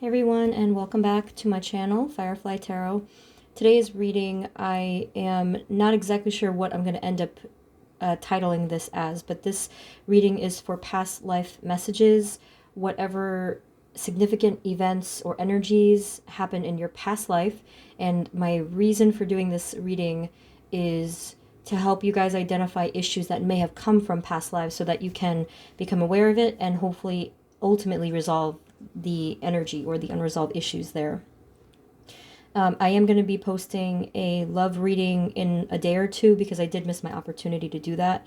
Hey everyone, and welcome back to my channel, Firefly Tarot. Today's reading, I am not exactly sure what I'm going to end up titling this as, but this reading is for past life messages. Whatever significant events or energies happen in your past life, and my reason for doing this reading is to help you guys identify issues that may have come from past lives so that you can become aware of it and hopefully ultimately resolve the energy or the unresolved issues there. I am going to be posting a love reading in a day or two because I did miss my opportunity to do that.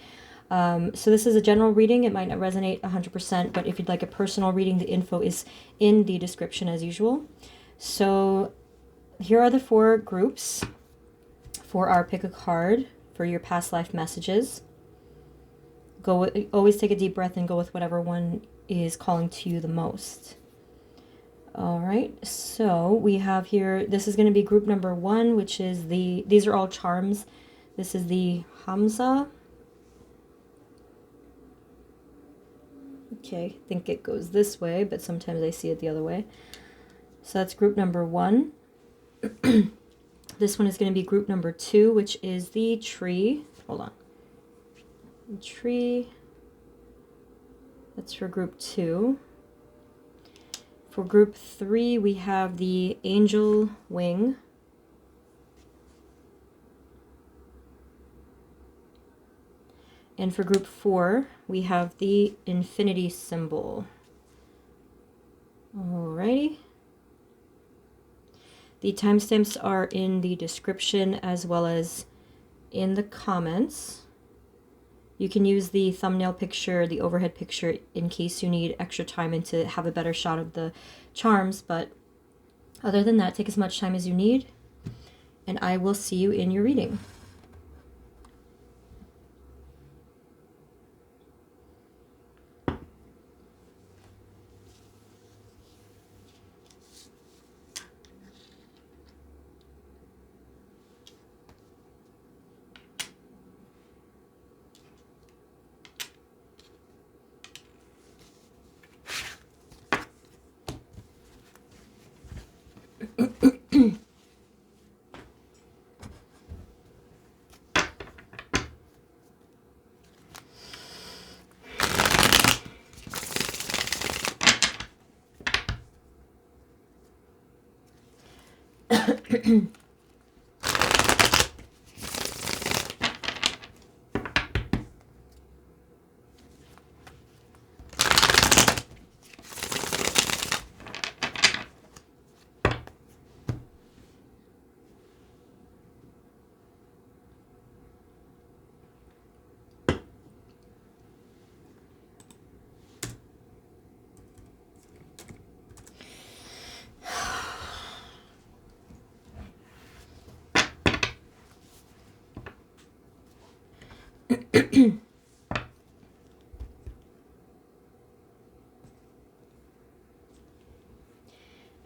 So this is a general reading. It might not resonate 100%, but if you'd like a personal reading, the info is in the description as usual. So here are the four groups for our pick a card for your past life messages. Always take a deep breath and go with whatever one is calling to you the most. All right, so we have here, this is going to be group number 1, which is these are all charms. This is the hamsa. Okay, I think it goes this way, but sometimes I see it the other way. So that's group number 1. This one is going to be group number 2, which is the tree. Hold on. The tree. That's for group 2. For group 3, we have the angel wing. And for group 4, we have the infinity symbol. Alrighty. The timestamps are in the description as well as in the comments. You can use the thumbnail picture, the overhead picture, in case you need extra time and to have a better shot of the charms. But other than that, take as much time as you need, and I will see you in your reading.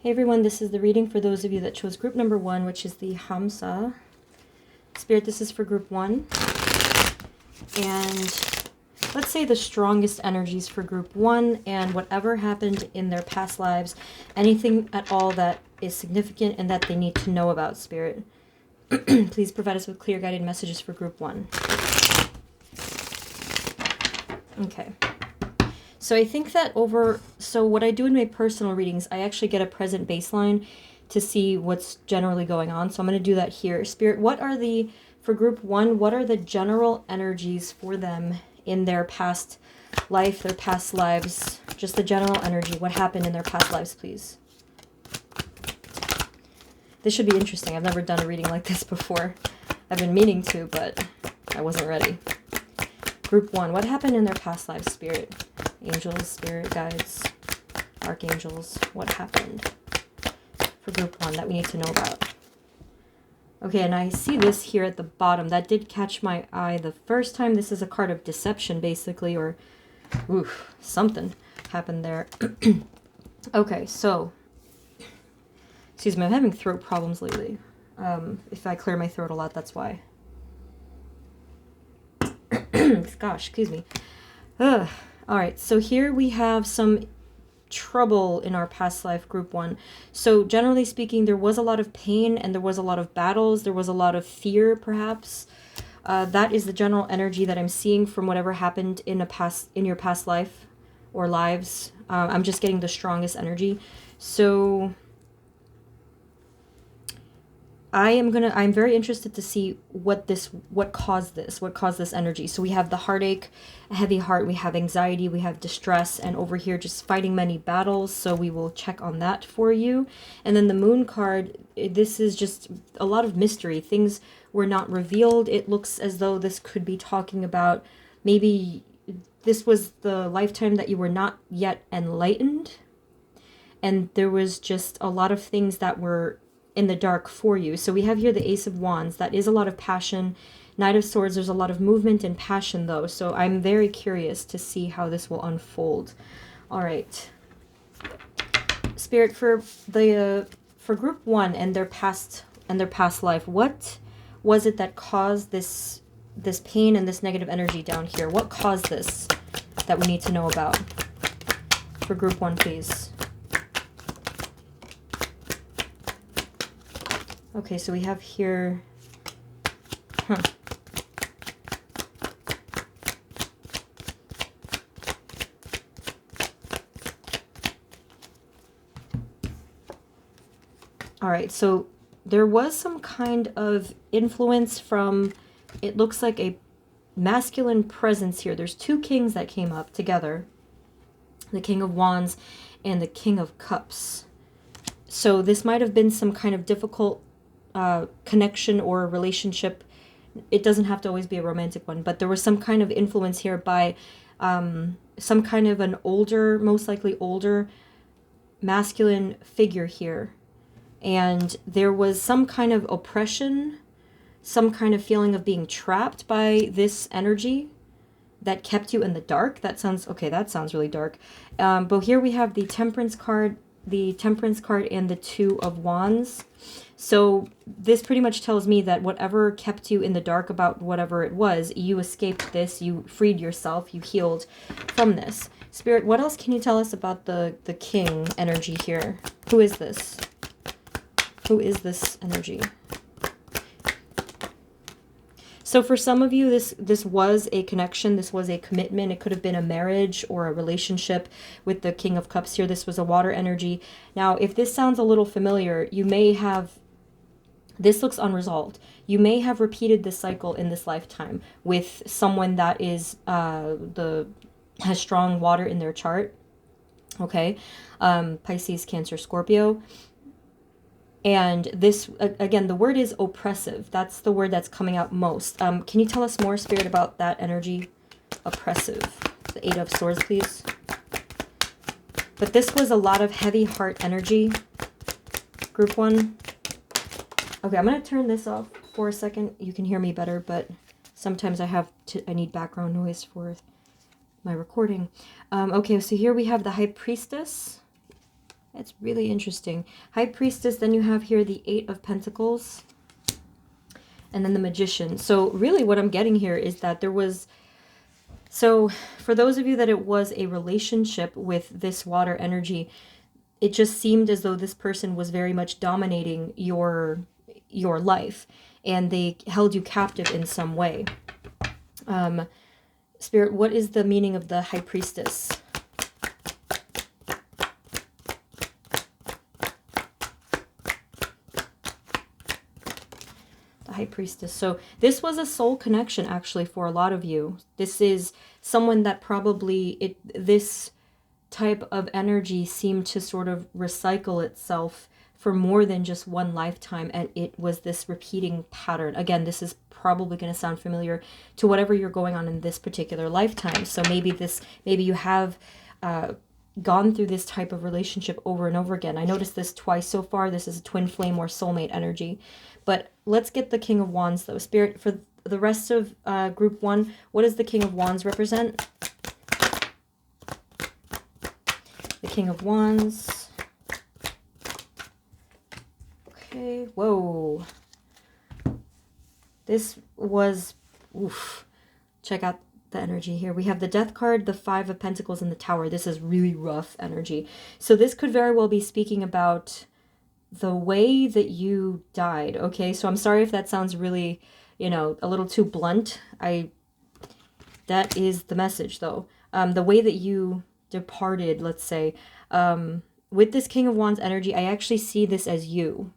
Hey everyone, this is the reading for those of you that chose group number 1, which is the hamsa. Spirit, this is for group 1. And let's say the strongest energies for group 1 and whatever happened in their past lives, anything at all that is significant and that they need to know about, Spirit. Please provide us with clear guided messages for group 1. Okay. So I think that so what I do in my personal readings, I actually get a present baseline to see what's generally going on. So I'm going to do that here. Spirit, for group 1, what are the general energies for them in their past life, their past lives, just the general energy, what happened in their past lives, please? This should be interesting. I've never done a reading like this before. I've been meaning to, but I wasn't ready. Group 1, what happened in their past lives, Spirit? Angels, spirit guides, archangels, what happened for group 1 that we need to know about? Okay, and I see this here at the bottom. That did catch my eye the first time. This is a card of deception, basically, or oof, something happened there. Okay, so, excuse me, I'm having throat problems lately. If I clear my throat a lot, that's why. Gosh, excuse me. Ugh. All right, so here we have some trouble in our past life, group 1. So generally speaking, there was a lot of pain and there was a lot of battles. There was a lot of fear, perhaps. That is the general energy that I'm seeing from whatever happened in your past life or lives. I'm just getting the strongest energy. So I'm very interested to see what caused this energy. So we have the heartache, a heavy heart, we have anxiety, we have distress, and over here just fighting many battles. So we will check on that for you. And then the moon card, this is just a lot of mystery. Things were not revealed. It looks as though this could be talking about maybe this was the lifetime that you were not yet enlightened. And there was just a lot of things that were in the dark for you. So we have here the Ace of Wands. That is a lot of passion. Knight of Swords, there's a lot of movement and passion though. So I'm very curious to see how this will unfold. All right. Spirit, for group 1 and their past life, what was it that caused this pain and this negative energy down here? What caused this that we need to know about? For group 1, please. Okay, so we have here, All right, so there was some kind of influence from, it looks like a masculine presence here. There's 2 kings that came up together, the King of Wands and the King of Cups. So this might have been some kind of difficult connection or relationship. It doesn't have to always be a romantic one, but there was some kind of influence here by some kind of an older, most likely older masculine figure here. And there was some kind of oppression, some kind of feeling of being trapped by this energy that kept you in the dark. That sounds really dark. But here we have the Temperance card, and the 2 of Wands. So this pretty much tells me that whatever kept you in the dark about whatever it was, you escaped this, you freed yourself, you healed from this. Spirit, what else can you tell us about the king energy here? Who is this? Who is this energy? So for some of you, this was a connection, this was a commitment. It could have been a marriage or a relationship with the King of Cups here. This was a water energy. Now, if this sounds a little familiar, you may have, this looks unresolved. You may have repeated this cycle in this lifetime with someone that is has strong water in their chart. Okay, Pisces, Cancer, Scorpio. And this, again, the word is oppressive. That's the word that's coming out most. Can you tell us more, Spirit, about that energy? Oppressive. The 8 of Swords, please. But this was a lot of heavy heart energy. Group 1. Okay, I'm going to turn this off for a second. You can hear me better, but sometimes I need background noise for my recording. Okay, so here we have the High Priestess. It's really interesting. High Priestess, then you have here the 8 of Pentacles, and then the Magician. So really what I'm getting here is that there was, so for those of you that it was a relationship with this water energy, it just seemed as though this person was very much dominating your life, and they held you captive in some way. Spirit, what is the meaning of the High Priestess? High Priestess. So this was a soul connection actually for a lot of you. This is someone that probably this type of energy seemed to sort of recycle itself for more than just one lifetime, and it was this repeating pattern. Again, this is probably going to sound familiar to whatever you're going on in this particular lifetime. So maybe you have gone through this type of relationship over and over again. I noticed this twice so far. This is a twin flame or soulmate energy. But let's get the King of Wands, though. Spirit, for the rest of group 1, what does the King of Wands represent? The King of Wands. Okay, whoa. This was, oof. Check out the energy here. We have the Death card, the Five of Pentacles, and the Tower. This is really rough energy. So this could very well be speaking about the way that you died, okay? So I'm sorry if that sounds really, you know, a little too blunt. That is the message, though. The way that you departed, let's say. With this King of Wands energy, I actually see this as you.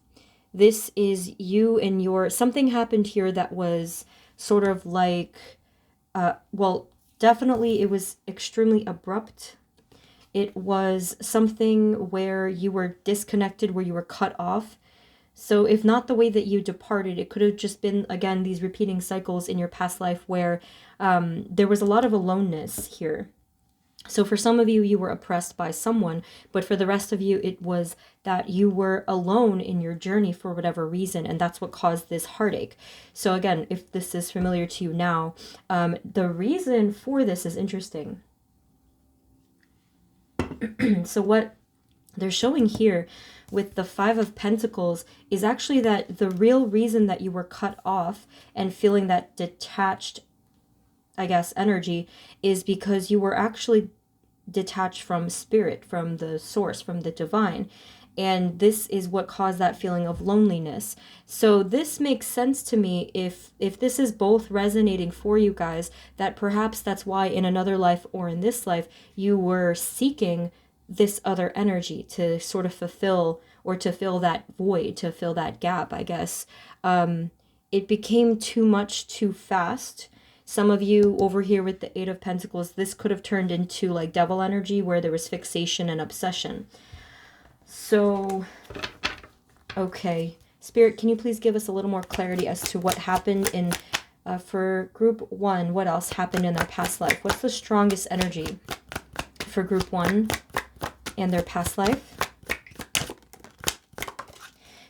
This is you and your... Something happened here that was sort of like... well, definitely it was extremely abrupt. It was something where you were disconnected, where you were cut off. So if not the way that you departed, it could have just been, again, these repeating cycles in your past life where there was a lot of aloneness here. So for some of you, you were oppressed by someone, but for the rest of you, it was that you were alone in your journey for whatever reason, and that's what caused this heartache. So again, if this is familiar to you now, the reason for this is interesting. So what they're showing here with the Five of Pentacles is actually that the real reason that you were cut off and feeling that detached, I guess, energy is because you were actually detached from spirit, from the source, from the divine. And this is what caused that feeling of loneliness. So this makes sense to me if this is both resonating for you guys, that perhaps that's why in another life or in this life, you were seeking this other energy to sort of fulfill or to fill that void, to fill that gap, I guess. It became too much too fast. Some of you over here with the Eight of Pentacles, this could have turned into like devil energy where there was fixation and obsession. So, okay. Spirit, can you please give us a little more clarity as to what happened in, for group one, what else happened in their past life? What's the strongest energy for group one and their past life?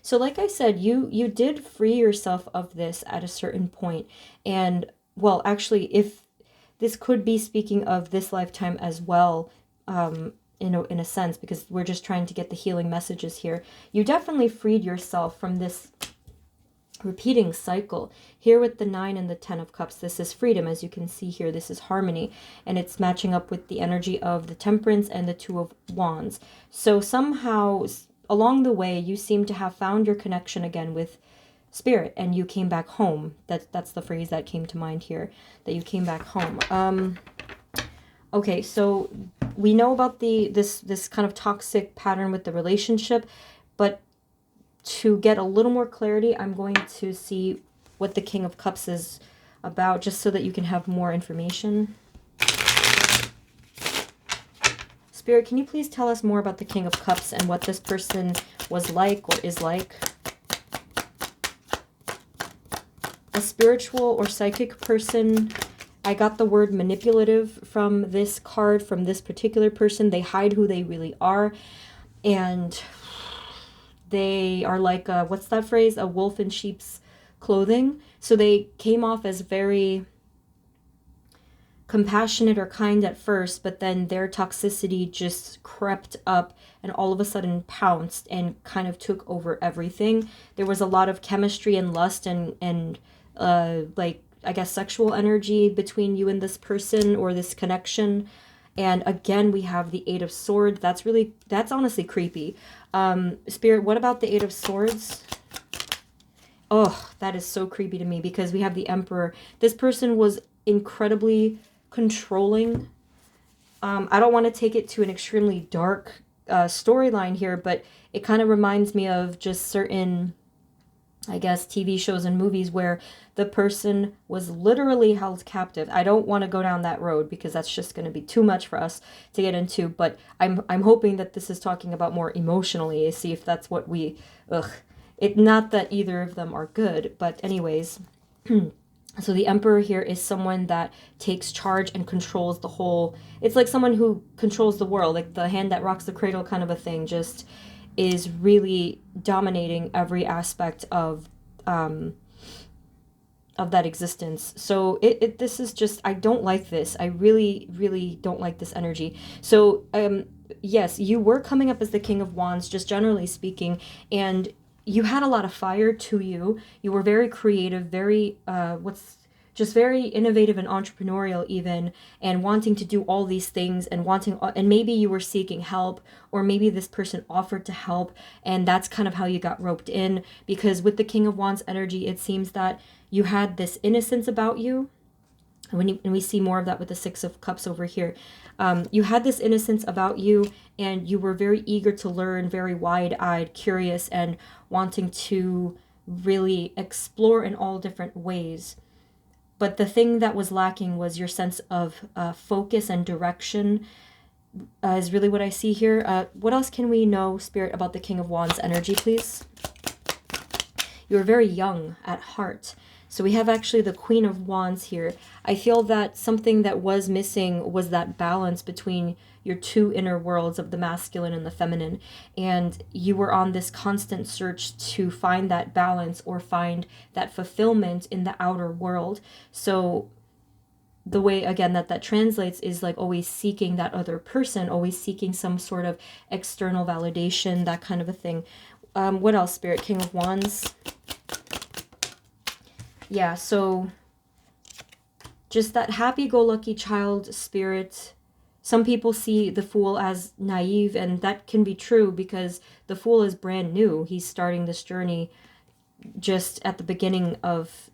So like I said, you did free yourself of this at a certain point. And, well, actually, if this could be speaking of this lifetime as well, in a sense, because we're just trying to get the healing messages here. You definitely freed yourself from this repeating cycle. Here with the 9 and the 10 of Cups, this is freedom. As you can see here, this is harmony, and it's matching up with the energy of the Temperance and the Two of Wands. So somehow along the way, you seem to have found your connection again with spirit, and you came back home. That's the phrase that came to mind here, that you came back home. Okay, so we know about this kind of toxic pattern with the relationship, but to get a little more clarity, I'm going to see what the King of Cups is about, just so that you can have more information. Spirit, can you please tell us more about the King of Cups and what this person was like or is like? A spiritual or psychic person. I got the word manipulative from this card, from this particular person. They hide who they really are. And they are like, what's that phrase? A wolf in sheep's clothing. So they came off as very compassionate or kind at first, but then their toxicity just crept up and all of a sudden pounced and kind of took over everything. There was a lot of chemistry and lust and like, I guess, sexual energy between you and this person or this connection. And again, we have the Eight of Swords. That's honestly creepy. Spirit, what about the Eight of Swords? Oh, that is so creepy to me because we have the Emperor. This person was incredibly controlling. I don't want to take it to an extremely dark storyline here, but it kind of reminds me of just certain, I guess, TV shows and movies where the person was literally held captive. I don't want to go down that road because that's just going to be too much for us to get into, but I'm hoping that this is talking about more emotionally, see if that's what we, not that either of them are good, but anyways. So the Emperor here is someone that takes charge and controls the whole, it's like someone who controls the world, like the hand that rocks the cradle kind of a thing, just is really dominating every aspect of that existence. So this is just, I don't like this. I really, really don't like this energy. So yes, you were coming up as the King of Wands, just generally speaking, and you had a lot of fire to you. You were very creative, very, just very innovative and entrepreneurial even, and wanting to do all these things and wanting, and maybe you were seeking help, or maybe this person offered to help, and that's kind of how you got roped in. Because with the King of Wands energy, it seems that you had this innocence about you. And we see more of that with the Six of Cups over here. You had this innocence about you, and you were very eager to learn, very wide-eyed, curious, and wanting to really explore in all different ways. But the thing that was lacking was your sense of focus and direction, is really what I see here. What else can we know, Spirit, about the King of Wands energy, please? You were very young at heart. So we have actually the Queen of Wands here. I feel that something that was missing was that balance between your two inner worlds of the masculine and the feminine. And you were on this constant search to find that balance or find that fulfillment in the outer world. So the way, again, that translates is like always seeking that other person, always seeking some sort of external validation, that kind of a thing. What else, Spirit? King of Wands. Yeah, so just that happy-go-lucky child spirit. Some people see the Fool as naive, and that can be true because the Fool is brand new. He's starting this journey just at the beginning of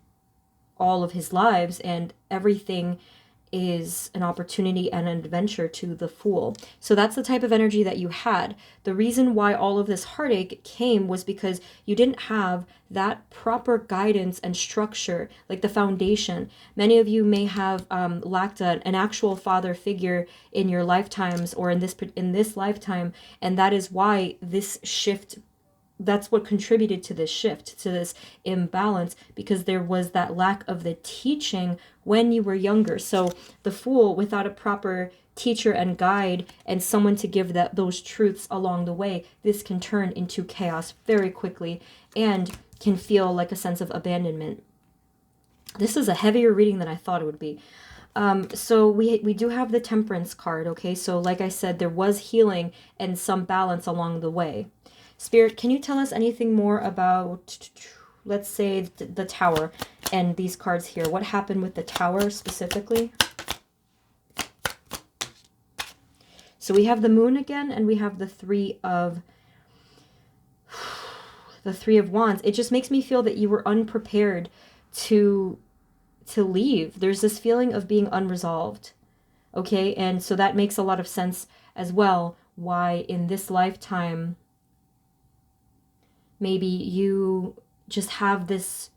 all of his lives, and everything is an opportunity and an adventure to the Fool. So that's the type of energy that you had. The reason why all of this heartache came was because you didn't have that proper guidance and structure, like the foundation. Many of you may have lacked an actual father figure in your lifetimes, or in this lifetime, and that is why this shift, that's what contributed to this shift, to this imbalance, because there was that lack of the teaching when you were younger. So the Fool, without a proper teacher and guide and someone to give those truths along the way, this can turn into chaos very quickly and can feel like a sense of abandonment. This is a heavier reading than I thought it would be. So we do have the Temperance card, okay? So like I said, there was healing and some balance along the way. Spirit, can you tell us anything more about, let's say, the Tower and these cards here? What happened with the Tower specifically? So we have the Moon again, and we have the Three of Wands. It just makes me feel that you were unprepared to leave. There's this feeling of being unresolved, okay? And so that makes a lot of sense as well, why in this lifetime maybe you just have this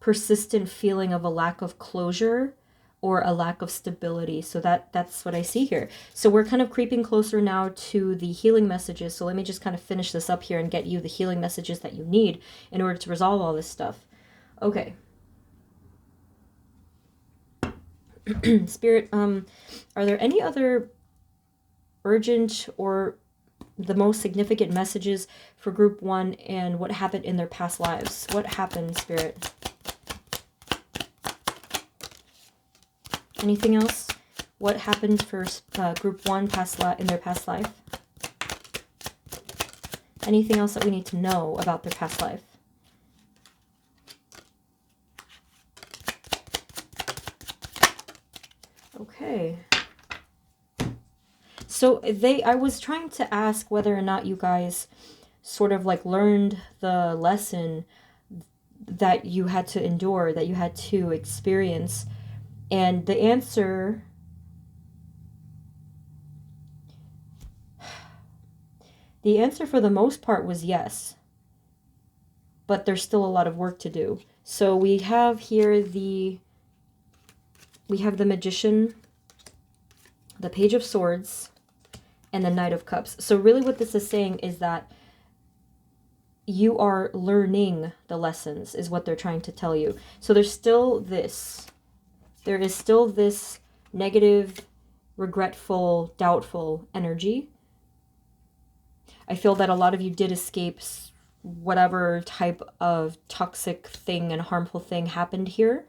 persistent feeling of a lack of closure or a lack of stability. So that's what I see here. So we're kind of creeping closer now to the healing messages. So let me just kind of finish this up here and get you the healing messages that you need in order to resolve all this stuff. Okay. Spirit, are there any other urgent or the most significant messages for group 1 and what happened in their past lives? What happened, Spirit? Anything else? What happened for group 1 in their past life? Anything else that we need to know about their past life? Okay. So I was trying to ask whether or not you guys sort of like learned the lesson that you had to endure, that you had to experience. And the answer, for the most part was yes. But there's still a lot of work to do. So we have here the Magician, the Page of Swords, and the Knight of Cups. So really what this is saying is that you are learning the lessons, is what they're trying to tell you. So there's still this. There is still this negative, regretful, doubtful energy. I feel that a lot of you did escape whatever type of toxic thing and harmful thing happened here.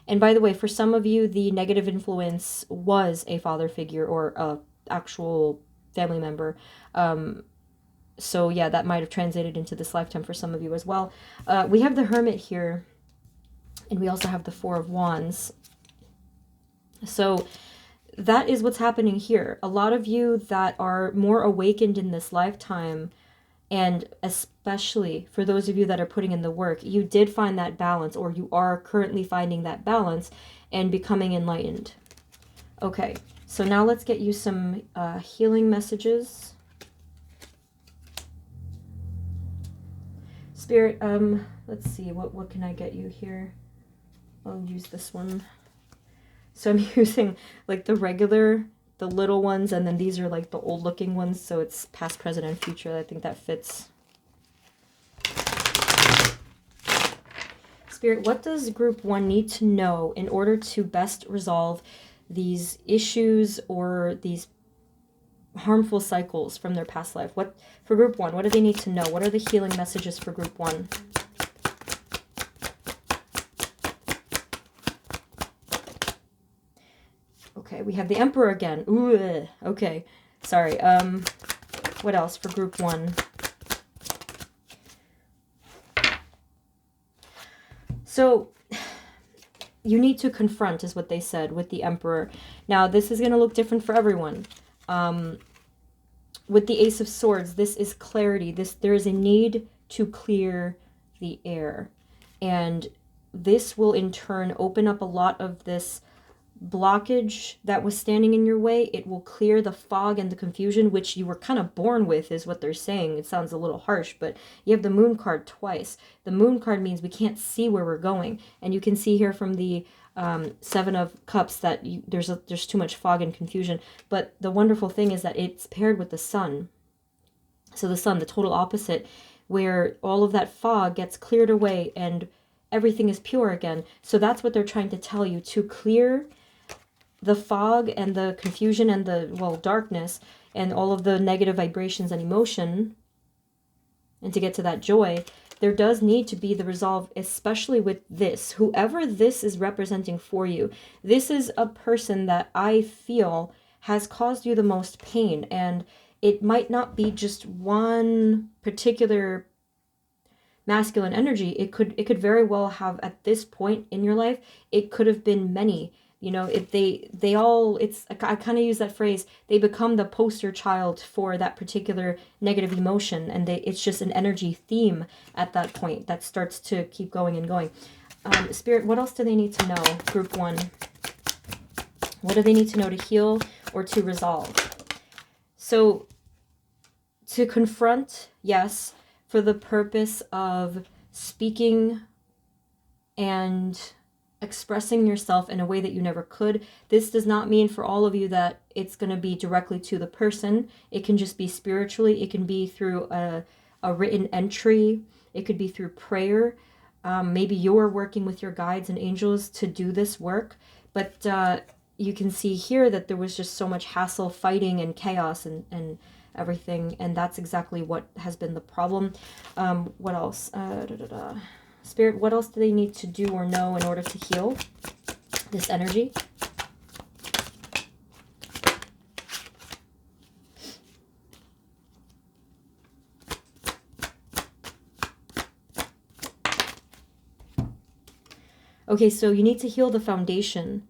And by the way, for some of you, the negative influence was a father figure or a actual family member. So yeah, that might have translated into this lifetime for some of you as well. We have the Hermit here, and we also have the Four of Wands. So that is what's happening here. A lot of you that are more awakened in this lifetime, and especially for those of you that are putting in the work, you did find that balance, or you are currently finding that balance and becoming enlightened. Okay, so now let's get you some healing messages. Spirit, let's see, what can I get you here? I'll use this one. So I'm using like the regular, the little ones, and then these are like the old looking ones, so it's past, present, and future. I think that fits. Spirit, what does group 1 need to know in order to best resolve these issues or these harmful cycles from their past life? What for group 1, what do they need to know? What are the healing messages for group 1? Okay, we have the Emperor again. Ooh, okay. Sorry. What else for group 1? So you need to confront, is what they said with the Emperor. Now, this is going to look different for everyone. With the Ace of Swords, this is clarity. There is a need to clear the air. And this will in turn open up a lot of this blockage that was standing in your way. It will clear the fog and the confusion, which you were kind of born with, is what they're saying. It sounds a little harsh, but you have the Moon card twice. The Moon card means we can't see where we're going. And you can see here from the Seven of Cups that there's too much fog and confusion. But the wonderful thing is that it's paired with the Sun. So the Sun, the total opposite, where all of that fog gets cleared away and everything is pure again. So that's what they're trying to tell you, to clear the fog and the confusion and the, well, darkness and all of the negative vibrations and emotion, and to get to that joy. There does need to be the resolve, especially with this. Whoever this is representing for you, this is a person that I feel has caused you the most pain. And it might not be just one particular masculine energy. It could very well have, at this point in your life, it could have been many. You know, if they all, it's, I kind of use that phrase, they become the poster child for that particular negative emotion, and it's just an energy theme at that point that starts to keep going and going. Spirit, what else do they need to know? Group 1. What do they need to know to heal or to resolve? So, to confront, yes, for the purpose of speaking and expressing yourself in a way that you never could. This does not mean for all of you that it's going to be directly to the person. It can just be spiritually. It can be through a written entry. It could be through prayer. Maybe you're working with your guides and angels to do this work. But you can see here that there was just so much hassle, fighting, and chaos and everything. And that's exactly what has been the problem. What else? Spirit, what else do they need to do or know in order to heal this energy? Okay, so you need to heal the foundation.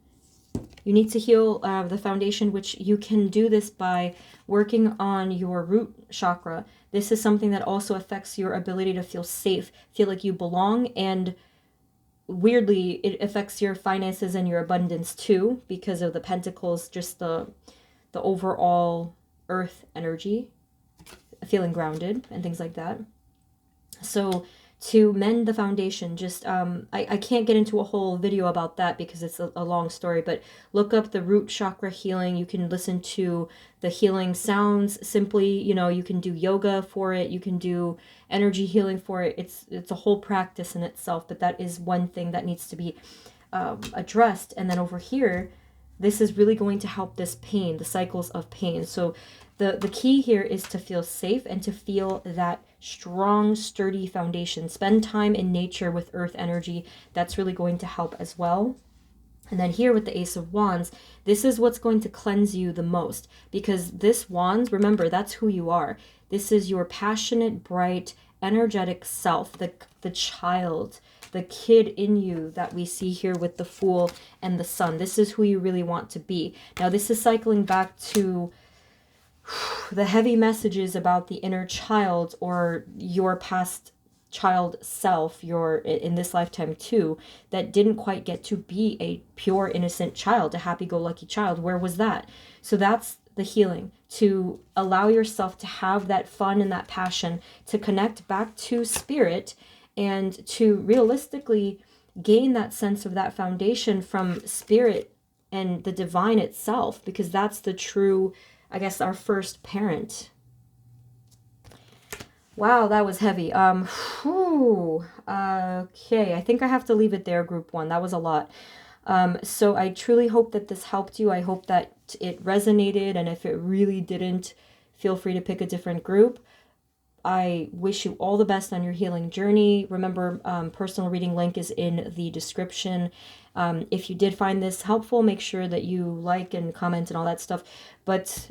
You need to heal the foundation, which you can do this by working on your root chakra. This is something that also affects your ability to feel safe, feel like you belong, and weirdly, it affects your finances and your abundance too, because of the pentacles, just the overall earth energy, feeling grounded and things like that. So to mend the foundation, just I can't get into a whole video about that because it's a long story, but look up the root chakra healing. You can listen to the healing sounds simply. You know, you can do yoga for it, you can do energy healing for it. It's a whole practice in itself, but that is one thing that needs to be addressed. And then over here, this is really going to help this pain, the cycles of pain. So the key here is to feel safe and to feel that strong, sturdy foundation. Spend time in nature with earth energy. That's really going to help as well. And then here with the Ace of Wands, this is what's going to cleanse you the most, because this Wands, remember, that's who you are. This is your passionate, bright, energetic self, the child, the kid in you that we see here with the Fool and the Sun. This is who you really want to be. Now, this is cycling back to the heavy messages about the inner child or your past child self, your in this lifetime too, that didn't quite get to be a pure innocent child, a happy-go-lucky child. Where was that? So that's the healing, to allow yourself to have that fun and that passion, to connect back to spirit, and to realistically gain that sense of that foundation from spirit and the divine itself, because that's the true, I guess, our first parent. Wow, that was heavy. Okay, I think I have to leave it there, group one. That was a lot. So I truly hope that this helped you. I hope that it resonated, and if it really didn't, feel free to pick a different group. I wish you all the best on your healing journey. Remember, personal reading link is in the description. If you did find this helpful, make sure that you like and comment and all that stuff. But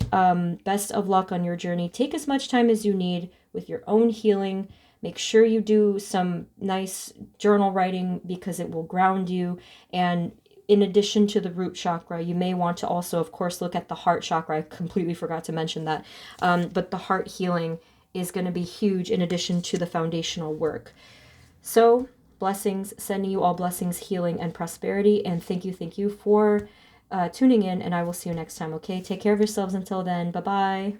best of luck on your journey. Take as much time as you need with your own healing. Make sure you do some nice journal writing, because it will ground you. And in addition to the root chakra, you may want to also, of course, look at the heart chakra. I completely forgot to mention that. But the heart healing is going to be huge in addition to the foundational work. So blessings, sending you all blessings, healing, and prosperity. And thank you for tuning in, and I will see you next time. Okay, take care of yourselves until then. Bye-bye.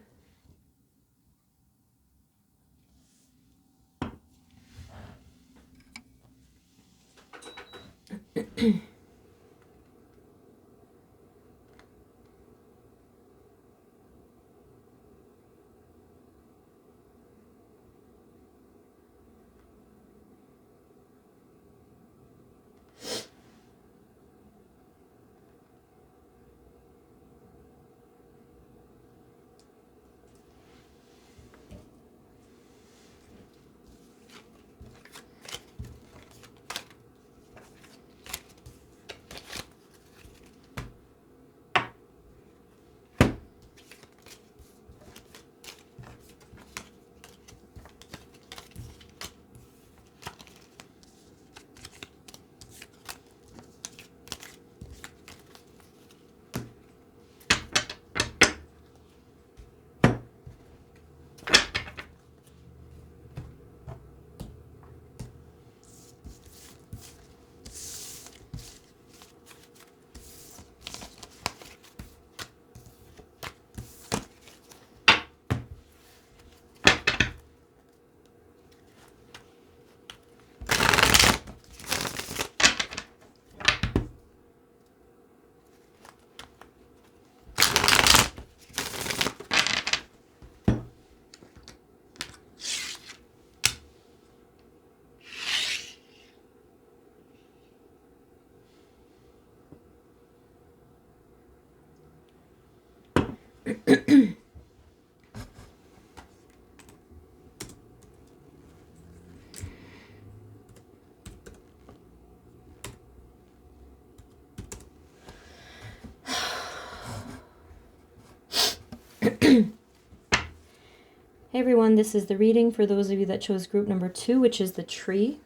Hey everyone, this is the reading for those of you that chose group number 2, which is the tree.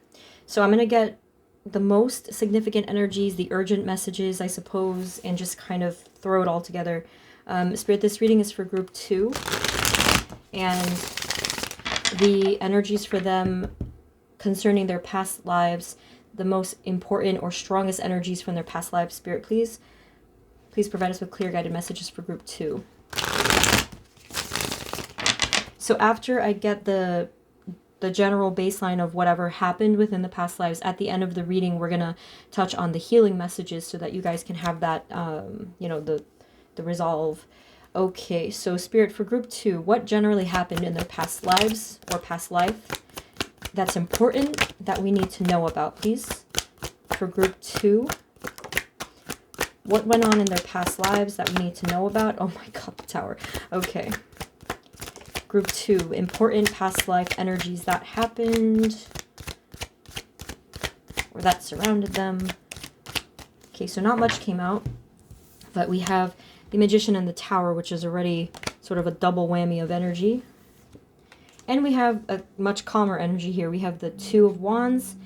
So I'm going to get the most significant energies, the urgent messages, I suppose, and just kind of throw it all together. Spirit, this reading is for group 2, and the energies for them concerning their past lives, the most important or strongest energies from their past lives. Spirit, please provide us with clear guided messages for group 2. So after I get the general baseline of whatever happened within the past lives, at the end of the reading, we're going to touch on the healing messages so that you guys can have that, the resolve. Okay, so Spirit, for group 2, what generally happened in their past lives or past life that's important that we need to know about, please? For group 2, what went on in their past lives that we need to know about? Oh my God, the Tower. Okay. Group 2, important past life energies that happened or that surrounded them. Okay, so not much came out, but we have the Magician and the Tower, which is already sort of a double whammy of energy. And we have a much calmer energy here. We have the Two of Wands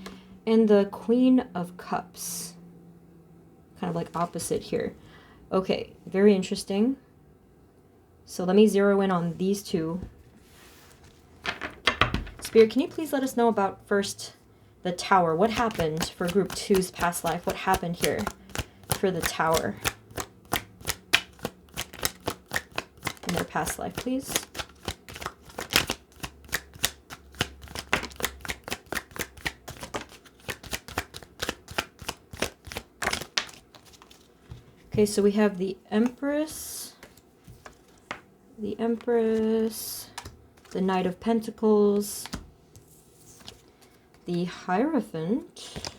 and the Queen of Cups. Kind of like opposite here. Okay, very interesting. So let me zero in on these two. Spirit, can you please let us know about first the Tower? What happened for group 2's past life? What happened here for the Tower in their past life, please? Okay, so we have the Empress, the Knight of Pentacles, the Hierophant,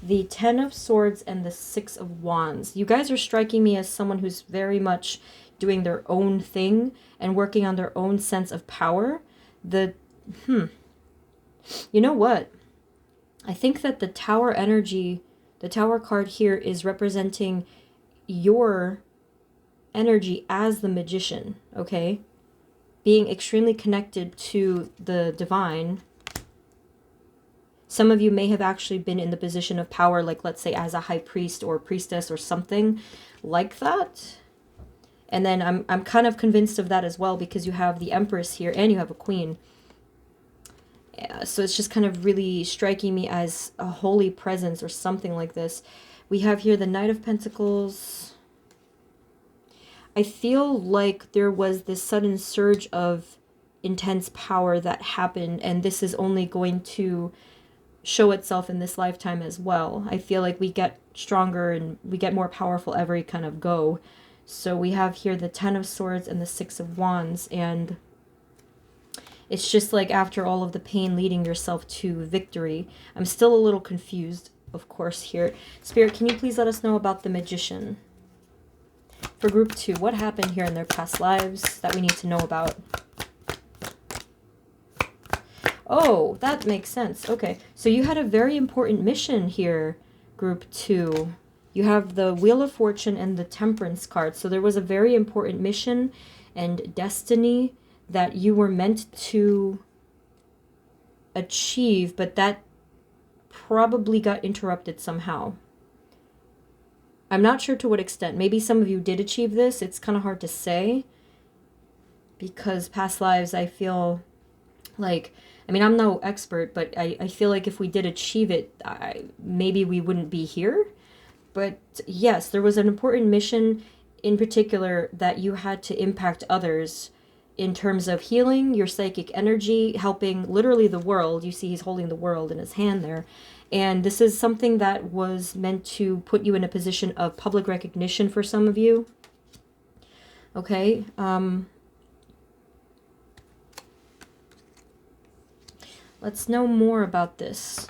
the Ten of Swords, and the Six of Wands. You guys are striking me as someone who's very much doing their own thing and working on their own sense of power. You know what? I think that the Tower energy, the Tower card here, is representing your energy as the Magician, okay? Being extremely connected to the divine. Some of you may have actually been in the position of power, like let's say as a high priest or priestess or something like that. And then I'm kind of convinced of that as well, because you have the Empress here and you have a Queen. Yeah, so it's just kind of really striking me as a holy presence or something like this. We have here the Knight of Pentacles. I feel like there was this sudden surge of intense power that happened, and this is only going to show itself in this lifetime as well. I feel like we get stronger and we get more powerful every kind of go. So we have here the Ten of Swords and the Six of Wands, and it's just like after all of the pain leading yourself to victory. I'm still a little confused, of course, here. Spirit, can you please let us know about the Magician? For group 2, what happened here in their past lives that we need to know about? Oh, that makes sense. Okay, so you had a very important mission here, group 2. You have the Wheel of Fortune and the Temperance card. So there was a very important mission and destiny that you were meant to achieve, but that probably got interrupted somehow. I'm not sure to what extent. Maybe some of you did achieve this. It's kind of hard to say, because past lives, I feel like, I mean, I'm no expert, but I feel like if we did achieve it, maybe we wouldn't be here. But yes, there was an important mission in particular that you had to impact others in terms of healing your psychic energy, helping literally the world. You see he's holding the world in his hand there. And this is something that was meant to put you in a position of public recognition for some of you. Okay. Let's know more about this.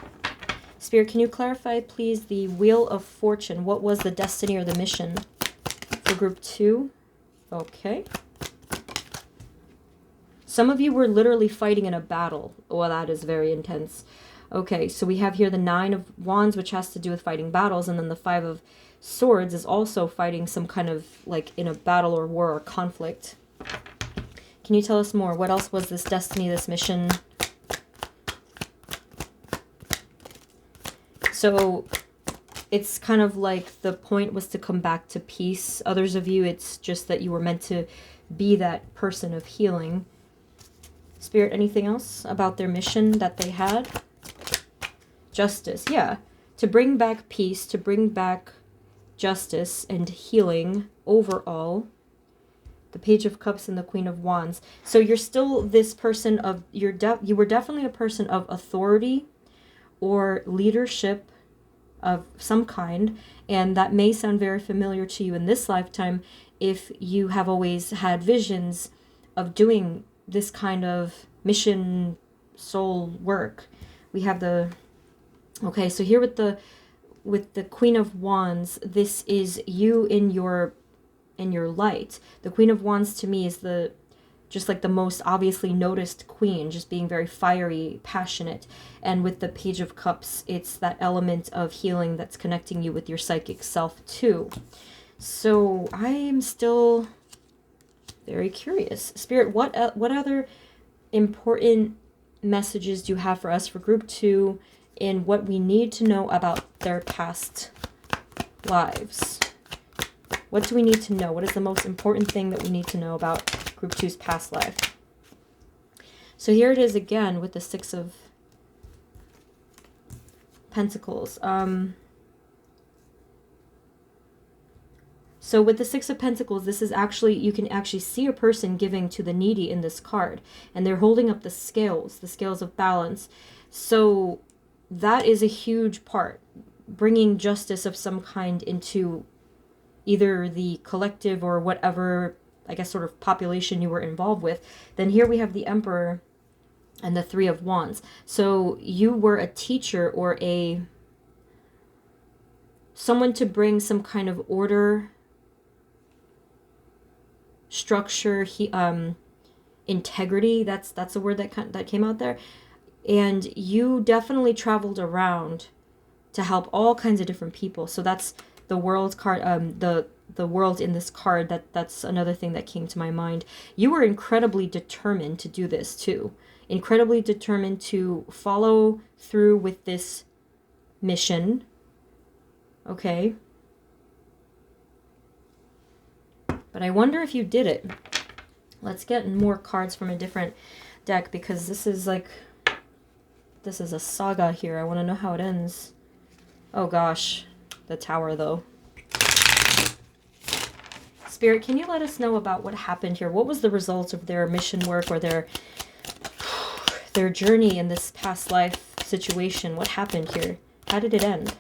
Spirit, can you clarify, please, the Wheel of Fortune? What was the destiny or the mission for group 2? Okay. Some of you were literally fighting in a battle. Well, that is very intense. Okay, so we have here the Nine of Wands, which has to do with fighting battles, and then the Five of Swords is also fighting some kind of, like, in a battle or war or conflict. Can you tell us more? What else was this destiny, this mission? So it's kind of like the point was to come back to peace. Others of you, it's just that you were meant to be that person of healing. Spirit, anything else about their mission that they had? Justice, yeah. To bring back peace, to bring back justice and healing overall. The Page of Cups and the Queen of Wands. So you're still this person of, you were definitely a person of authority or leadership of some kind, and that may sound very familiar to you in this lifetime if you have always had visions of doing this kind of mission soul work. We have the, okay, so here with the Queen of Wands, this is you in your light. The Queen of Wands to me is the just like the most obviously noticed queen, just being very fiery, passionate. And with the Page of Cups, it's that element of healing that's connecting you with your psychic self too. So I am still very curious. Spirit, what other important messages do you have for us for group 2 in what we need to know about their past lives? What do we need to know? What is the most important thing that we need to know about group 2's past life? So here it is again with the Six of Pentacles. So with the Six of Pentacles, this is actually, you can actually see a person giving to the needy in this card. And they're holding up the scales of balance. So that is a huge part. Bringing justice of some kind into either the collective or whatever, I guess, sort of population you were involved with. Then here we have the Emperor and the Three of Wands. So you were a teacher or someone to bring some kind of order, structure, integrity. That's a word that came out there. And you definitely traveled around to help all kinds of different people. So that's the World card, the World in this card. That's another thing that came to my mind. You were incredibly determined to do this too. Incredibly determined to follow through with this mission. Okay. But I wonder if you did it. Let's get more cards from a different deck, because this is a saga here. I want to know how it ends. Oh gosh, the Tower though. Spirit, can you let us know about what happened here? What was the result of their mission work or their journey in this past life situation? What happened here? How did it end?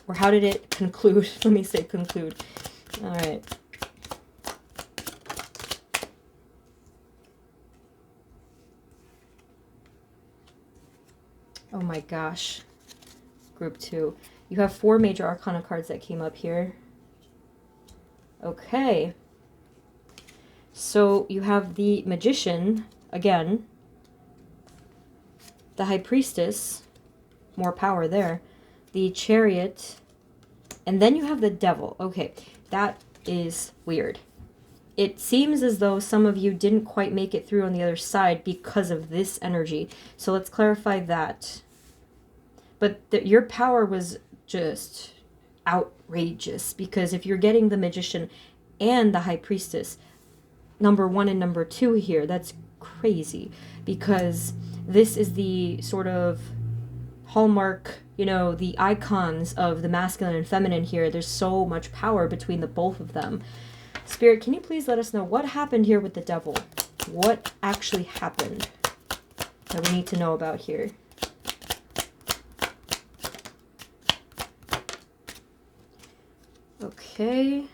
Or how did it conclude? Let me say conclude. All right. Oh my gosh. Group 2. You have 4 major arcana cards that came up here. Okay. So you have the Magician, again. The High Priestess, more power there. The Chariot. And then you have the Devil. Okay, that is weird. It seems as though some of you didn't quite make it through on the other side because of this energy. So let's clarify that. But your power was just outrageous, because if you're getting the Magician and the High Priestess, number 1 and number 2 here, that's crazy, because this is the sort of hallmark, you know, the icons of the masculine and feminine here. There's so much power between the both of them. Spirit, can you please let us know what happened here with the Devil? What actually happened that we need to know about here? Okay.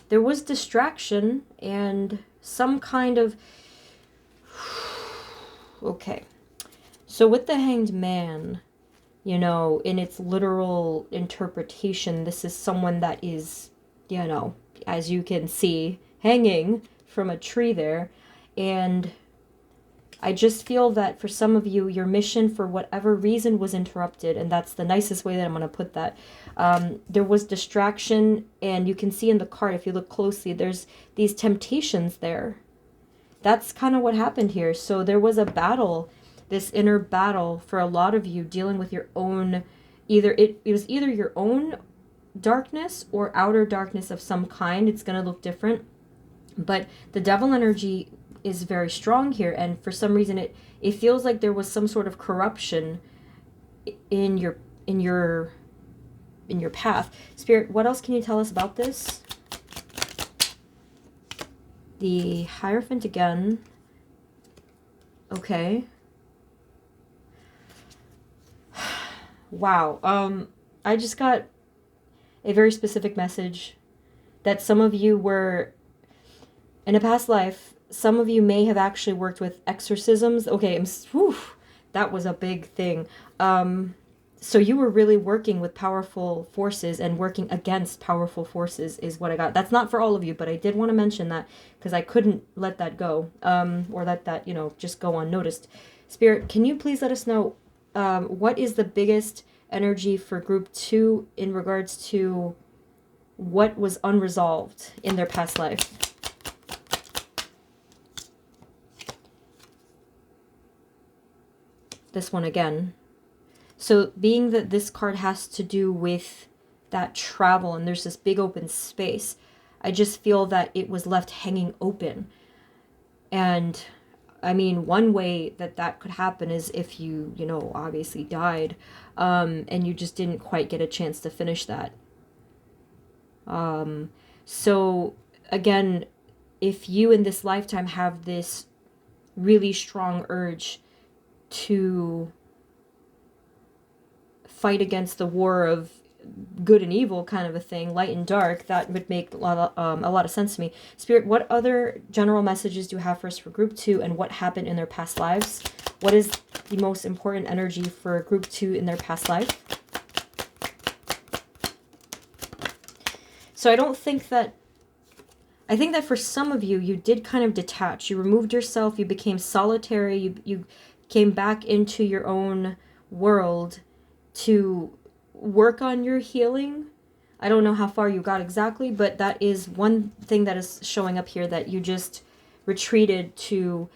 There was distraction and some kind of... Okay. So with the Hanged Man, you know, in its literal interpretation, this is someone that is, you know, as you can see, hanging from a tree there. And I just feel that for some of you, your mission, for whatever reason, was interrupted. And that's the nicest way that I'm going to put that. There was distraction, and you can see in the card, if you look closely, there's these temptations there. That's kind of what happened here. So there was a battle, this inner battle for a lot of you, dealing with your own, it was either your own darkness or outer darkness of some kind. It's going to look different. But the Devil energy is very strong here, and for some reason it feels like there was some sort of corruption in your path. Spirit, what else can you tell us about this? The Hierophant again. Okay. Wow. I just got a very specific message that some of you were in a past life. Some of you may have actually worked with exorcisms. Okay, that was a big thing. So you were really working with powerful forces and working against powerful forces is what I got. That's not for all of you, but I did want to mention that because I couldn't let that go, or let that, just go unnoticed. Spirit, can you please let us know what is the biggest energy for group 2 in regards to what was unresolved in their past life? This one again. So being that this card has to do with that travel and there's this big open space, I just feel that it was left hanging open. And I mean, one way that that could happen is if you, obviously died, and you just didn't quite get a chance to finish that. So again, if you in this lifetime have this really strong urge to fight against the war of good and evil kind of a thing, light and dark, that would make a lot of sense to me. Spirit, what other general messages do you have for us for group 2 and what happened in their past lives? What is the most important energy for group 2 in their past life? So I think that for some of you, you did kind of detach. You removed yourself, you became solitary, you came back into your own world to work on your healing. I don't know how far you got exactly, but that is one thing that is showing up here, that you just retreated to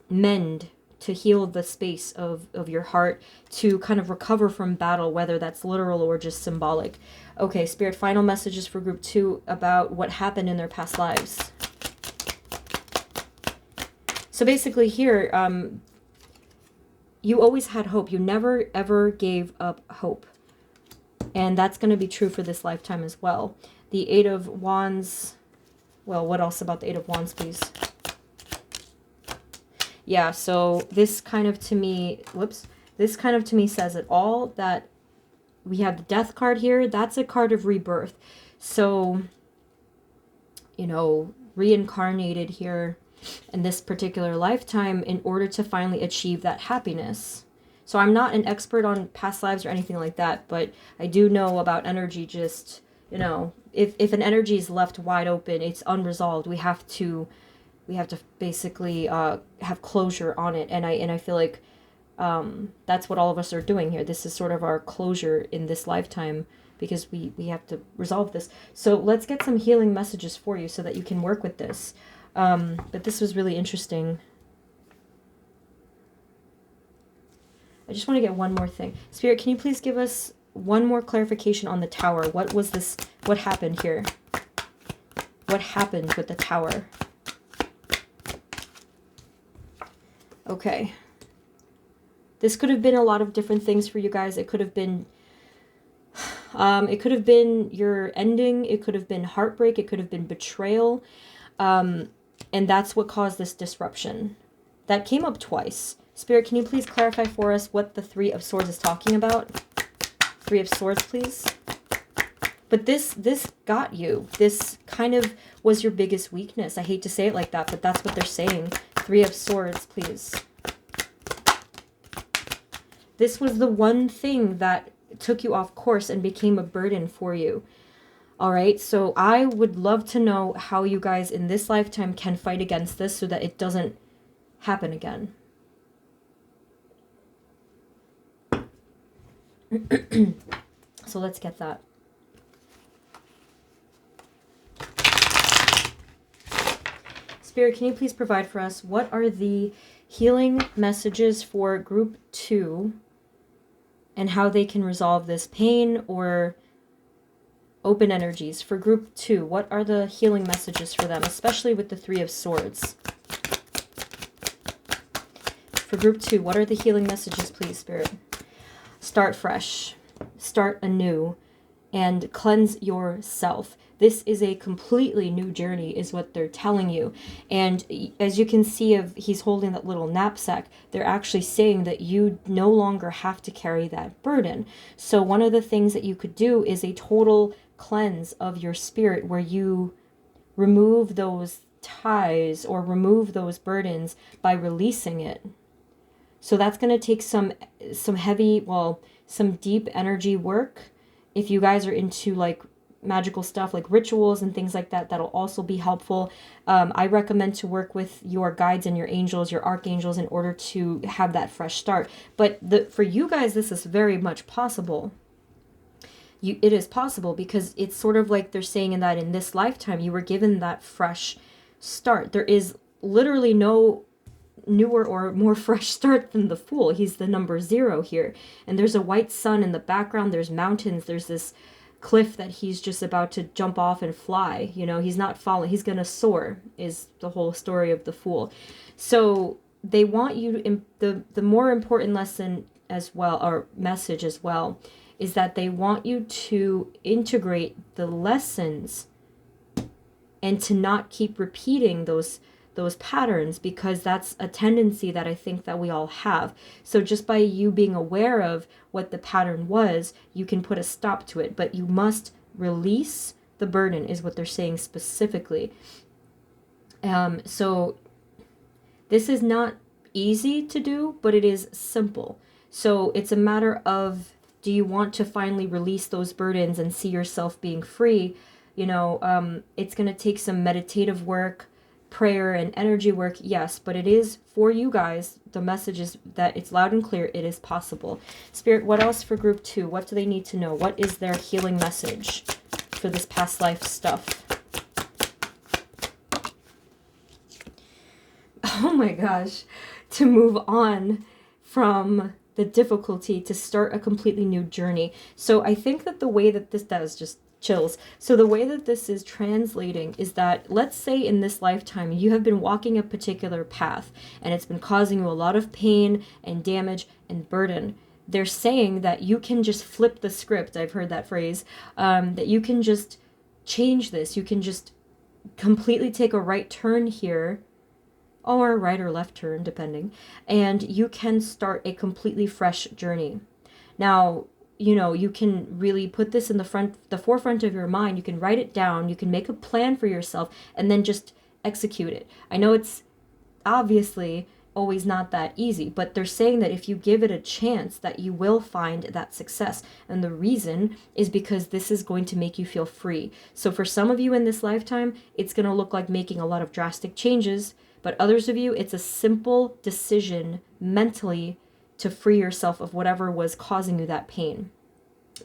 mend, to heal the space of your heart, to kind of recover from battle, whether that's literal or just symbolic. Okay, Spirit, final messages for group 2 about what happened in their past lives. So basically here, you always had hope. You never, ever gave up hope. And that's going to be true for this lifetime as well. The 8 of Wands. Well, what else about the 8 of Wands, please? Yeah, so this kind of to me, this kind of to me says it all, that we have the Death card here. That's a card of rebirth. So, reincarnated here in this particular lifetime in order to finally achieve that happiness. So I'm not an expert on past lives or anything like that, but I do know about energy. Just, if an energy is left wide open, it's unresolved. We have to basically have closure on it, and I feel like that's what all of us are doing here. This is sort of our closure in this lifetime, because we have to resolve this. So let's get some healing messages for you so that you can work with this. But this was really interesting. I just want to get one more thing. Spirit, can you please give us one more clarification on the Tower? What was this? What happened here? What happened with the Tower? Okay. This could have been a lot of different things for you guys. It could have been your ending. It could have been heartbreak. It could have been betrayal. And that's what caused this disruption. That came up twice. Spirit, can you please clarify for us what the 3 of Swords is talking about? 3 of Swords, please. But this got you. This kind of was your biggest weakness. I hate to say it like that, but that's what they're saying. 3 of Swords, please. This was the one thing that took you off course and became a burden for you. All right, so I would love to know how you guys in this lifetime can fight against this so that it doesn't happen again. So let's get that. Spirit, can you please provide for us what are the healing messages for group 2 and how they can resolve this pain or open energies? For group 2, what are the healing messages for them, especially with the 3 of Swords? For group 2, what are the healing messages, please, Spirit? Start fresh, start anew, and cleanse yourself. This is a completely new journey, is what they're telling you. And as you can see, he's holding that little knapsack, they're actually saying that you no longer have to carry that burden. So one of the things that you could do is a total cleanse of your spirit, where you remove those ties or remove those burdens by releasing it. So that's going to take some heavy, some deep energy work. If you guys are into like magical stuff like rituals and things like that, that'll also be helpful. I recommend to work with your guides and your angels, your archangels, in order to have that fresh start. But for you guys, this is very much possible. It is possible, because it's sort of like they're saying in this lifetime you were given that fresh start. There is literally no newer or more fresh start than the Fool. He's the number 0 here, and there's a white sun in the background, there's mountains, there's this cliff that he's just about to jump off and fly. You know, he's not falling, he's gonna soar, is the whole story of the Fool. So they want you to, the more important lesson as well, or message as well, is that they want you to integrate the lessons and to not keep repeating those patterns, because that's a tendency that I think that we all have. So just by you being aware of what the pattern was, you can put a stop to it, but you must release the burden, is what they're saying specifically. So this is not easy to do, but it is simple. So it's a matter of, do you want to finally release those burdens and see yourself being free? You know, it's going to take some meditative work, prayer, and energy work, yes, but it is for you guys. The message is that it's loud and clear. It is possible. Spirit, what else for group 2? What do they need to know? What is their healing message for this past life stuff? Oh my gosh. To move on from the difficulty, to start a completely new journey. So I think that the way that this does, just chills. So the way that this is translating is that, let's say in this lifetime you have been walking a particular path and it's been causing you a lot of pain and damage and burden. They're saying that you can just flip the script. I've heard that phrase, that you can just change this. You can just completely take a right turn here, or a right or left turn, depending, and you can start a completely fresh journey. Now, you know, you can really put this in the forefront of your mind. You can write it down, you can make a plan for yourself, and then just execute it. I know it's obviously always not that easy, but they're saying that if you give it a chance, that you will find that success. And the reason is because this is going to make you feel free. So for some of you in this lifetime, it's going to look like making a lot of drastic changes, but others of you, it's a simple decision mentally to free yourself of whatever was causing you that pain.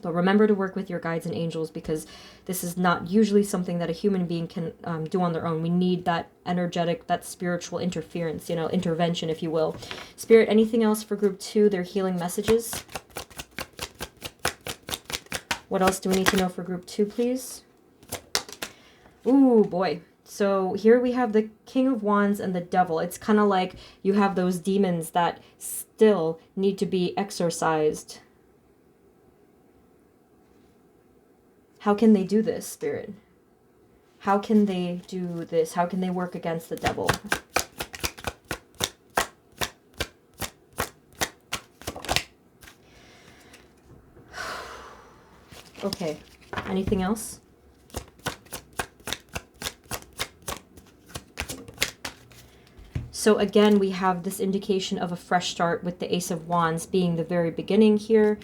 But remember to work with your guides and angels, because this is not usually something that a human being can do on their own. We need that energetic, that spiritual interference, you know, intervention, if you will. Spirit, anything else for group 2, their healing messages? What else do we need to know for group 2, please? Ooh, boy. So here we have the King of Wands and the Devil. It's kind of like you have those demons that still need to be exorcised. How can they do this, Spirit? How can they do this? How can they work against the devil? Okay, anything else? So again, we have this indication of a fresh start with the Ace of Wands being the very beginning here.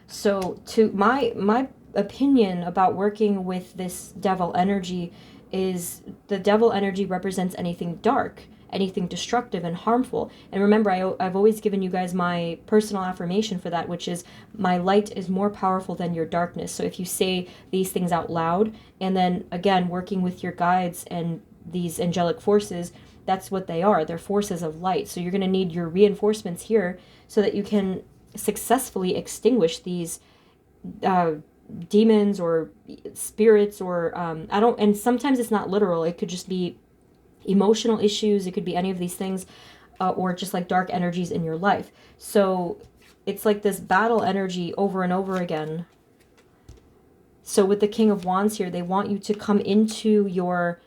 So to my opinion about working with this devil energy is the devil energy represents anything dark, anything destructive and harmful. And remember, I've always given you guys my personal affirmation for that, which is my light is more powerful than your darkness. So if you say these things out loud, and then again, working with your guides and these angelic forces, that's what they are. They're forces of light. So you're going to need your reinforcements here so that you can successfully extinguish these demons or spirits, or and sometimes it's not literal. It could just be emotional issues. It could be any of these things, or just like dark energies in your life. So it's like this battle energy over and over again. So with the King of Wands here, they want you to come into your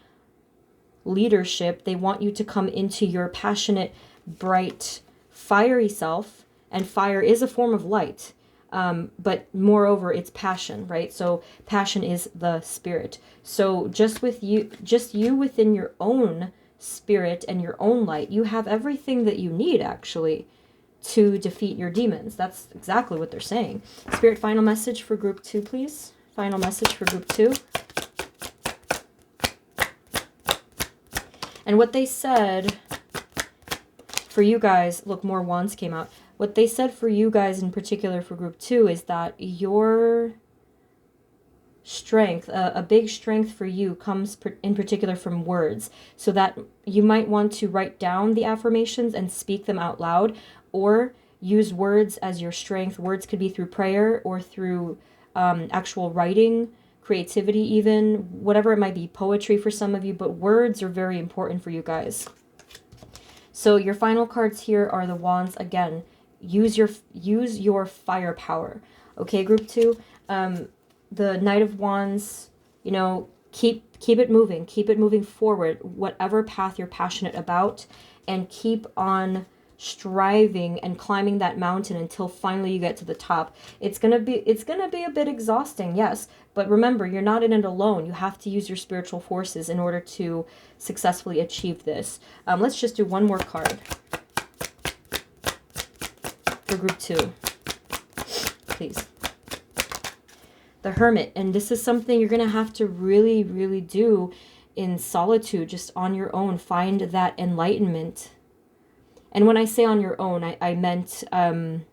leadership. They want you to come into your passionate, bright, fiery self. And fire is a form of light. But moreover, it's passion, right? So passion is the spirit. So just you within your own spirit and your own light, you have everything that you need, actually. to defeat your demons. That's exactly what they're saying. Spirit, final message for group 2, please. Final message for group 2. And what they said for you guys, look, more wands came out. What they said for you guys in particular for group 2 is that your strength, a big strength for you, comes in particular from words. So that you might want to write down the affirmations and speak them out loud, or use words as your strength. Words could be through prayer or through actual writing, creativity even, whatever it might be, poetry for some of you, but words are very important for you guys. So your final cards here are the wands again. Use your firepower. Okay, group 2. The Knight of Wands, you know, keep it moving forward, whatever path you're passionate about, and keep on striving and climbing that mountain until finally you get to the top. It's gonna be a bit exhausting, yes, but remember, you're not in it alone. You have to use your spiritual forces in order to successfully achieve this. Let's just do one more card for group 2, please. The Hermit, and this is something you're going to have to really, really do in solitude, just on your own. Find that enlightenment. And when I say on your own, I meant in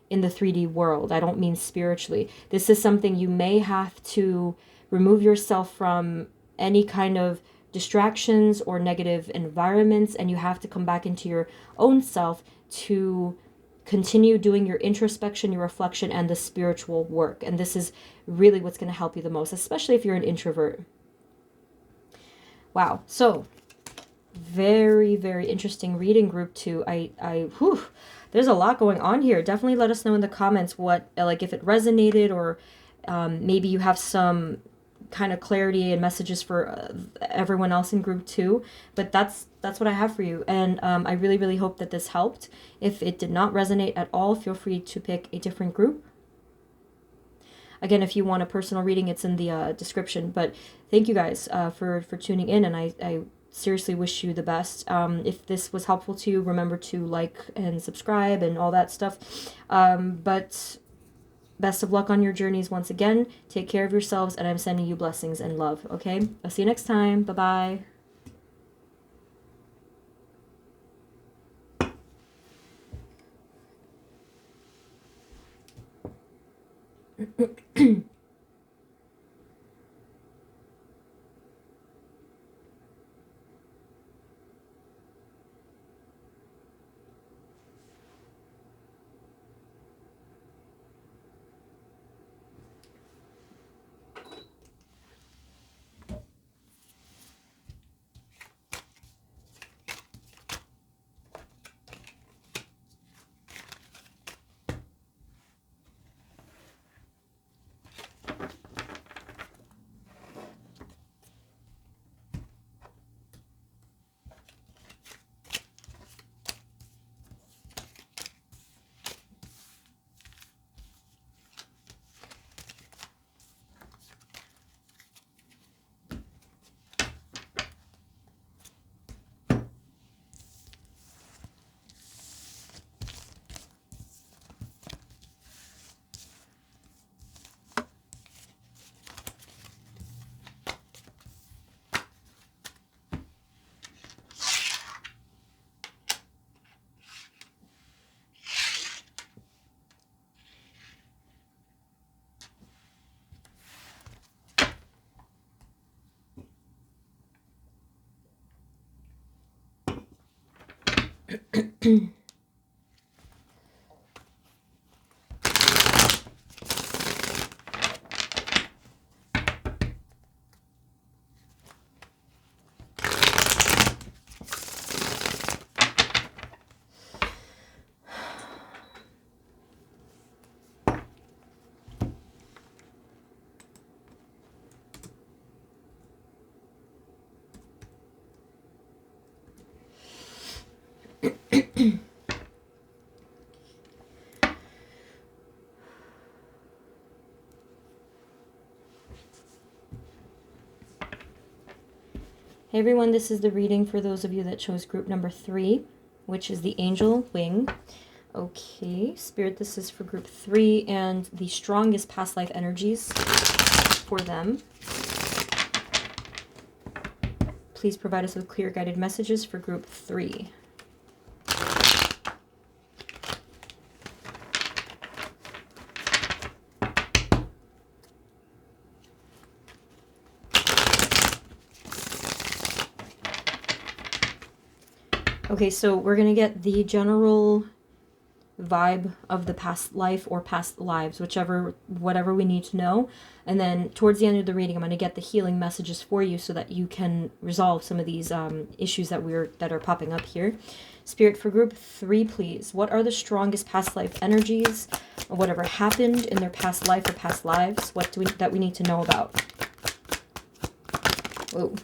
the 3D world. I don't mean spiritually. This is something you may have to remove yourself from any kind of distractions or negative environments, and you have to come back into your own self to continue doing your introspection, your reflection, and the spiritual work. And this is really what's going to help you the most, especially if you're an introvert. Wow. So very, very interesting reading, group 2. There's a lot going on here. Definitely let us know in the comments what, like, if it resonated, or maybe you have some kind of clarity and messages for everyone else in group 2. But that's what I have for you, and I really, really hope that this helped. If it did not resonate at all, feel free to pick a different group. Again, if you want a personal reading, it's in the description. But thank you guys for tuning in, and I seriously wish you the best. If this was helpful to you, remember to like and subscribe and all that stuff. But best of luck on your journeys once again. Take care of yourselves, and I'm sending you blessings and love, okay? I'll see you next time. Bye-bye. Hey everyone, this is the reading for those of you that chose group number 3, which is the Angel Wing. Okay, Spirit, this is for group 3 and the strongest past life energies for them. Please provide us with clear guided messages for group 3. Okay, so we're going to get the general vibe of the past life or past lives, whatever we need to know. And then towards the end of the reading, I'm going to get the healing messages for you so that you can resolve some of these issues that are popping up here. Spirit, for group 3, please. What are the strongest past life energies, or whatever happened in their past life or past lives? What do that we need to know about? Whoa.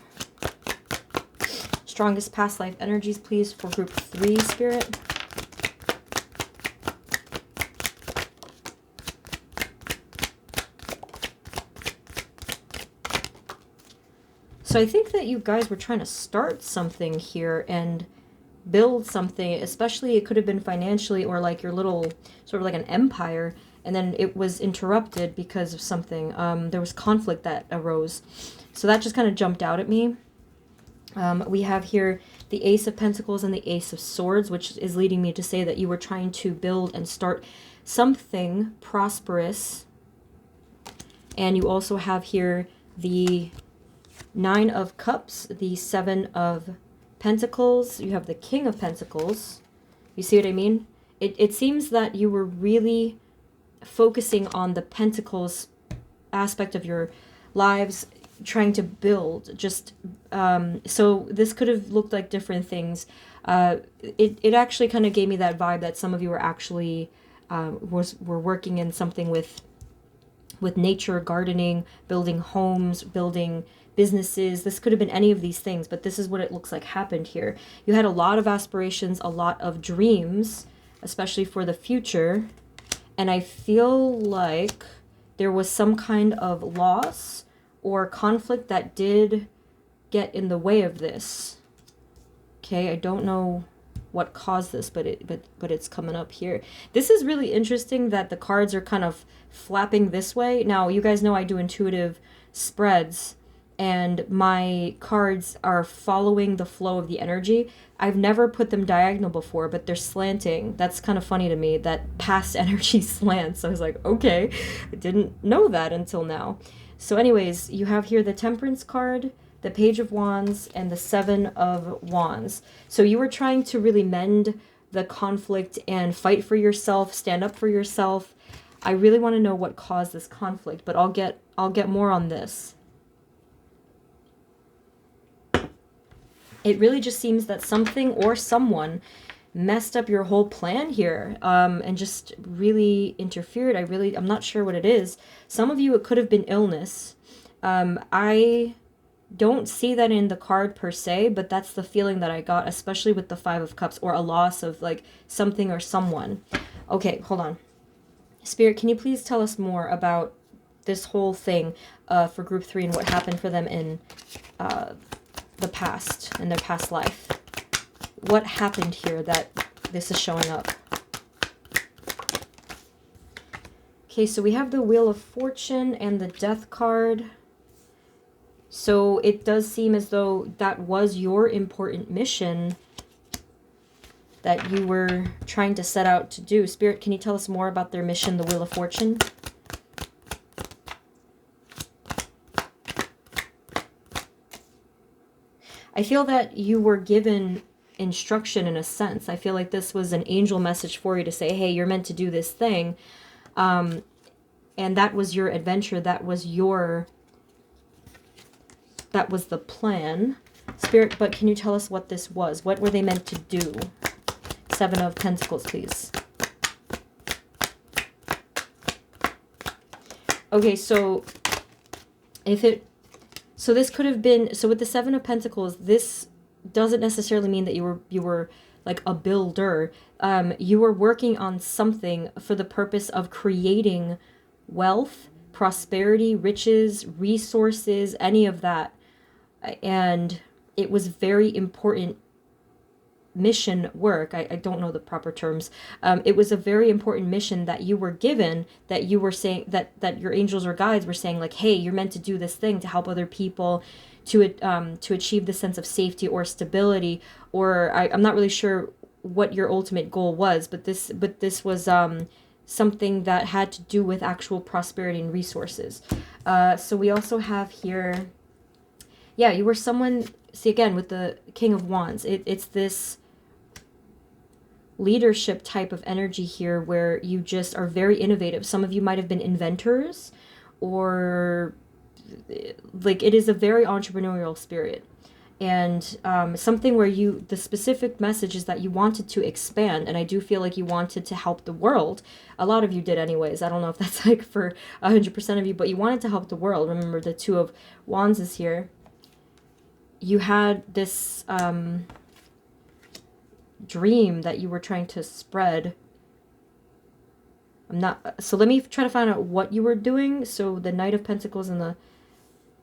Strongest past life energies, please, for group 3, Spirit. So I think that you guys were trying to start something here and build something, especially it could have been financially or like your little, sort of like an empire, and then it was interrupted because of something. There was conflict that arose. So that just kind of jumped out at me. We have here the Ace of Pentacles and the Ace of Swords, which is leading me to say that you were trying to build and start something prosperous. And you also have here the 9 of Cups, the 7 of Pentacles. You have the King of Pentacles. You see what I mean? It seems that you were really focusing on the Pentacles aspect of your lives, trying to build. Just so this could have looked like different things. It actually kind of gave me that vibe that some of you were actually were working in something with nature, gardening, building homes, building businesses. This could have been any of these things, but this is what it looks like happened here. You had a lot of aspirations, a lot of dreams, especially for the future. And I feel like there was some kind of loss or conflict that did get in the way of this. Okay, I don't know what caused this, but it's coming up here. This is really interesting that the cards are kind of flapping this way. Now, you guys know I do intuitive spreads, and my cards are following the flow of the energy. I've never put them diagonal before, but they're slanting. That's kind of funny to me, that past energy slants. I was like, okay, I didn't know that until now. So anyways, you have here the Temperance card, the Page of Wands, and the 7 of Wands. So you were trying to really mend the conflict and fight for yourself, stand up for yourself. I really want to know what caused this conflict, but I'll get more on this. It really just seems that something or someone messed up your whole plan here, and just really interfered. I'm not sure what it is. Some of you, it could have been illness. I don't see that in the card per se, but that's the feeling that I got, especially with the 5 of Cups, or a loss of like something or someone. Okay, hold on. Spirit, can you please tell us more about this whole thing for group 3 and what happened for them in the past, in their past life? What happened here that this is showing up? Okay, so we have the Wheel of Fortune and the Death card. So it does seem as though that was your important mission that you were trying to set out to do. Spirit, can you tell us more about their mission, the Wheel of Fortune? I feel that you were given instruction in a sense. I feel like this was an angel message for you to say, hey, you're meant to do this thing. And that was your adventure. That was the plan. Spirit, but can you tell us what this was? What were they meant to do? 7 of Pentacles, please. Okay, so so this could have been, so with the 7 of Pentacles, this doesn't necessarily mean that you were like a builder. You were working on something for the purpose of creating wealth, prosperity, riches, resources, any of that. And it was very important mission work. I don't know the proper terms. It was a very important mission that you were given, that you were saying, that your angels or guides were saying, like, hey, you're meant to do this thing to help other people, to achieve the sense of safety or stability, or I'm not really sure what your ultimate goal was, but this was something that had to do with actual prosperity and resources. So we also have here, yeah, you were someone, see again with the King of Wands, it's this leadership type of energy here where you just are very innovative. Some of you might have been inventors, or like it is a very entrepreneurial spirit. And something where the specific message is that you wanted to expand, and I do feel like you wanted to help the world. A lot of you did anyways. I don't know if that's like for 100% of you, but you wanted to help the world. Remember, the Two of Wands is here. You had this dream that you were trying to spread. So let me try to find out what you were doing. So the Knight of Pentacles and the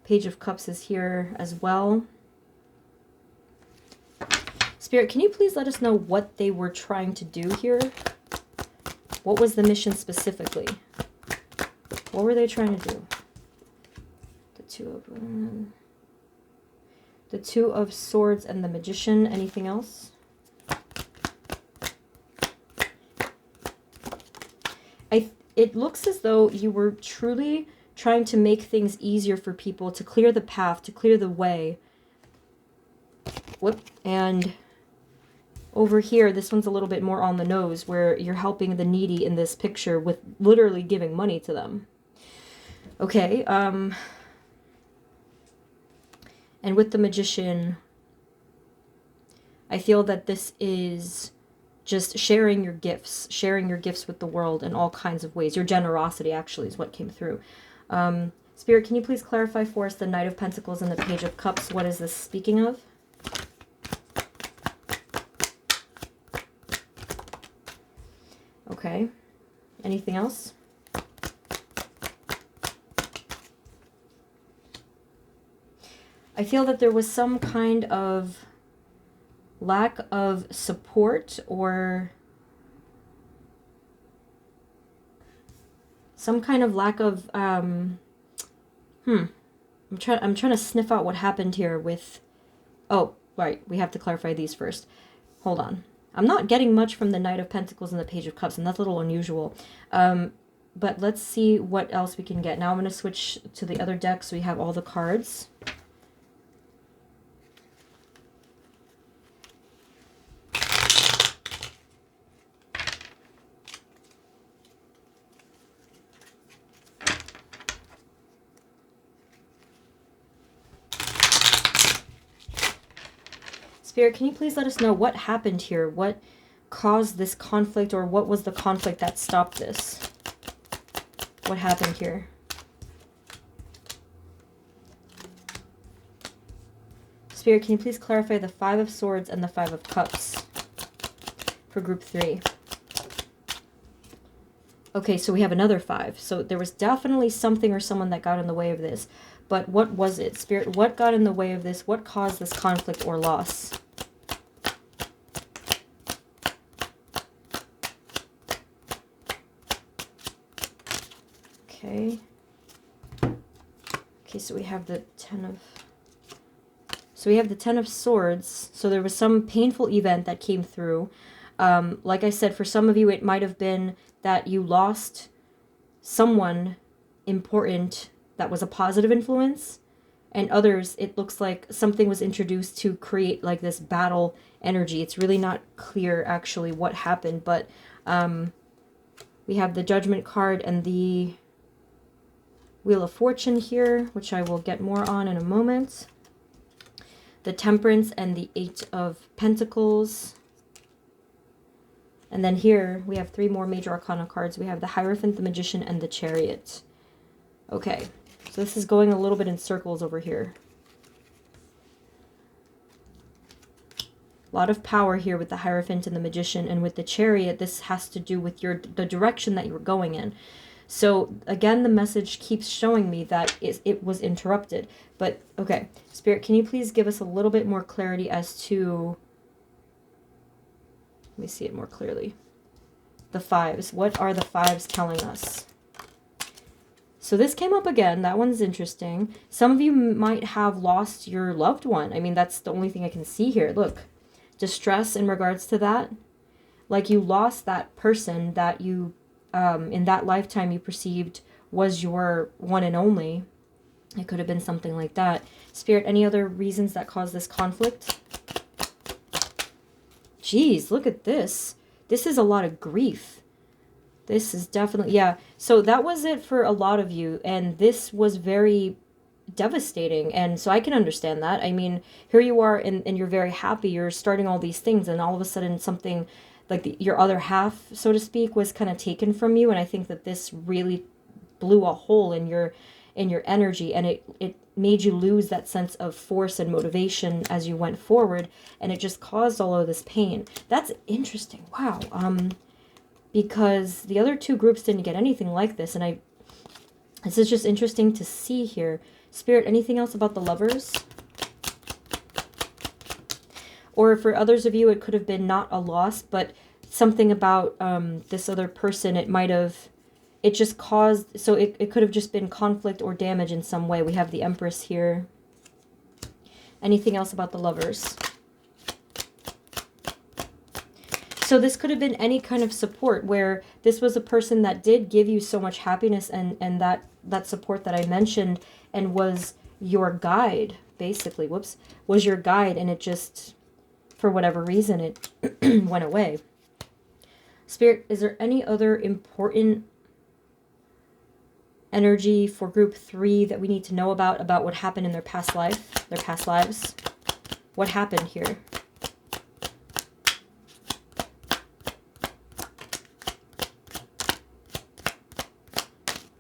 Page of Cups is here as well. Spirit, can you please let us know what they were trying to do here? What was the mission specifically? What were they trying to do? The Two of Swords and the Magician. Anything else? It looks as though you were truly trying to make things easier for people, to clear the path, to clear the way. Whoop. And over here, this one's a little bit more on the nose, where you're helping the needy in this picture with literally giving money to them. Okay, and with the Magician, I feel that this is just sharing your gifts with the world in all kinds of ways. Your generosity, actually, is what came through. Spirit, can you please clarify for us the Knight of Pentacles and the Page of Cups? What is this speaking of? Okay. Anything else? I feel that there was some kind of lack of support, or some kind of lack of I'm trying to sniff out what happened here with, oh, right, we have to clarify these first. Hold on. I'm not getting much from the Knight of Pentacles and the Page of Cups, and that's a little unusual. But let's see what else we can get. Now I'm going to switch to the other deck so we have all the cards. Spirit, can you please let us know what happened here? What caused this conflict, or what was the conflict that stopped this? What happened here? Spirit, can you please clarify the Five of Swords and the Five of Cups for group 3? Okay, so we have another 5. So there was definitely something or someone that got in the way of this. But what was it? Spirit, what got in the way of this? What caused this conflict or loss? Okay. Okay, so we have the Ten of Swords. So there was some painful event that came through. Like I said, for some of you, it might have been that you lost someone important that was a positive influence, and others, it looks like something was introduced to create like this battle energy. It's really not clear actually what happened, but we have the Judgment card and the Wheel of Fortune here, which I will get more on in a moment. The Temperance and the Eight of Pentacles. And then here we have 3 more major arcana cards. We have the Hierophant, the Magician, and the Chariot. Okay, so this is going a little bit in circles over here. A lot of power here with the Hierophant and the Magician, and with the Chariot, this has to do with the direction that you were going in. So again, the message keeps showing me that it was interrupted. But okay, Spirit, can you please give us a little bit more clarity as to Let me see it more clearly. The fives. What are the fives telling us? So this came up again. That one's interesting. Some of you might have lost your loved one. I mean, that's the only thing I can see here. Look, distress in regards to that. Like you lost that person that you, in that lifetime you perceived was your one and only. It could have been something like that. Spirit, any other reasons that cause this conflict? Jeez, look at this. This is a lot of grief. This is definitely, yeah. So that was it for a lot of you. And this was very devastating. And so I can understand that. I mean, here you are and you're very happy. You're starting all these things. And all of a sudden something like your other half, so to speak, was kind of taken from you. And I think that this really blew a hole in your energy. And it made you lose that sense of force and motivation as you went forward. And it just caused all of this pain. That's interesting. Wow. Because the other two groups didn't get anything like this. And this is just interesting to see here. Spirit, anything else about the lovers? Or for others of you, it could have been not a loss, but something about this other person. It just caused, so it could have just been conflict or damage in some way. We have the Empress here. Anything else about the lovers? So this could have been any kind of support where this was a person that did give you so much happiness and that support that I mentioned and was your guide, basically. Whoops. Was your guide, and it just, for whatever reason, it went away. Spirit, is there any other important energy for group 3 that we need to know about what happened in their past life, their past lives? What happened here?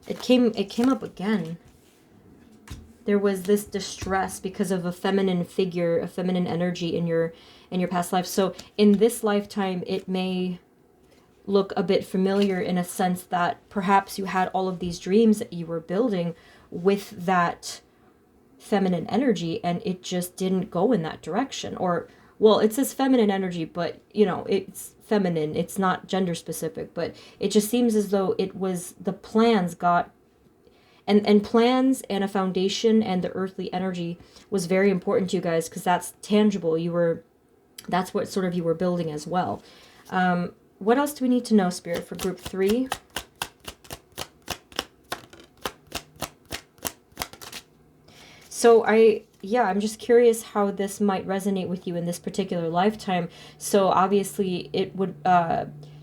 It came up again. There was this distress because of a feminine figure, a feminine energy in your past life. So in this lifetime, it may look a bit familiar in a sense that perhaps you had all of these dreams that you were building with that feminine energy and it just didn't go in that direction. Or, well, it says feminine energy, but you know, it's feminine, it's not gender specific, but it just seems as though it was the plans got and plans and a foundation and the earthly energy was very important to you guys because that's tangible. That's what sort of you were building as well. What else do we need to know, Spirit, for group 3? So I'm just curious how this might resonate with you in this particular lifetime. So obviously it would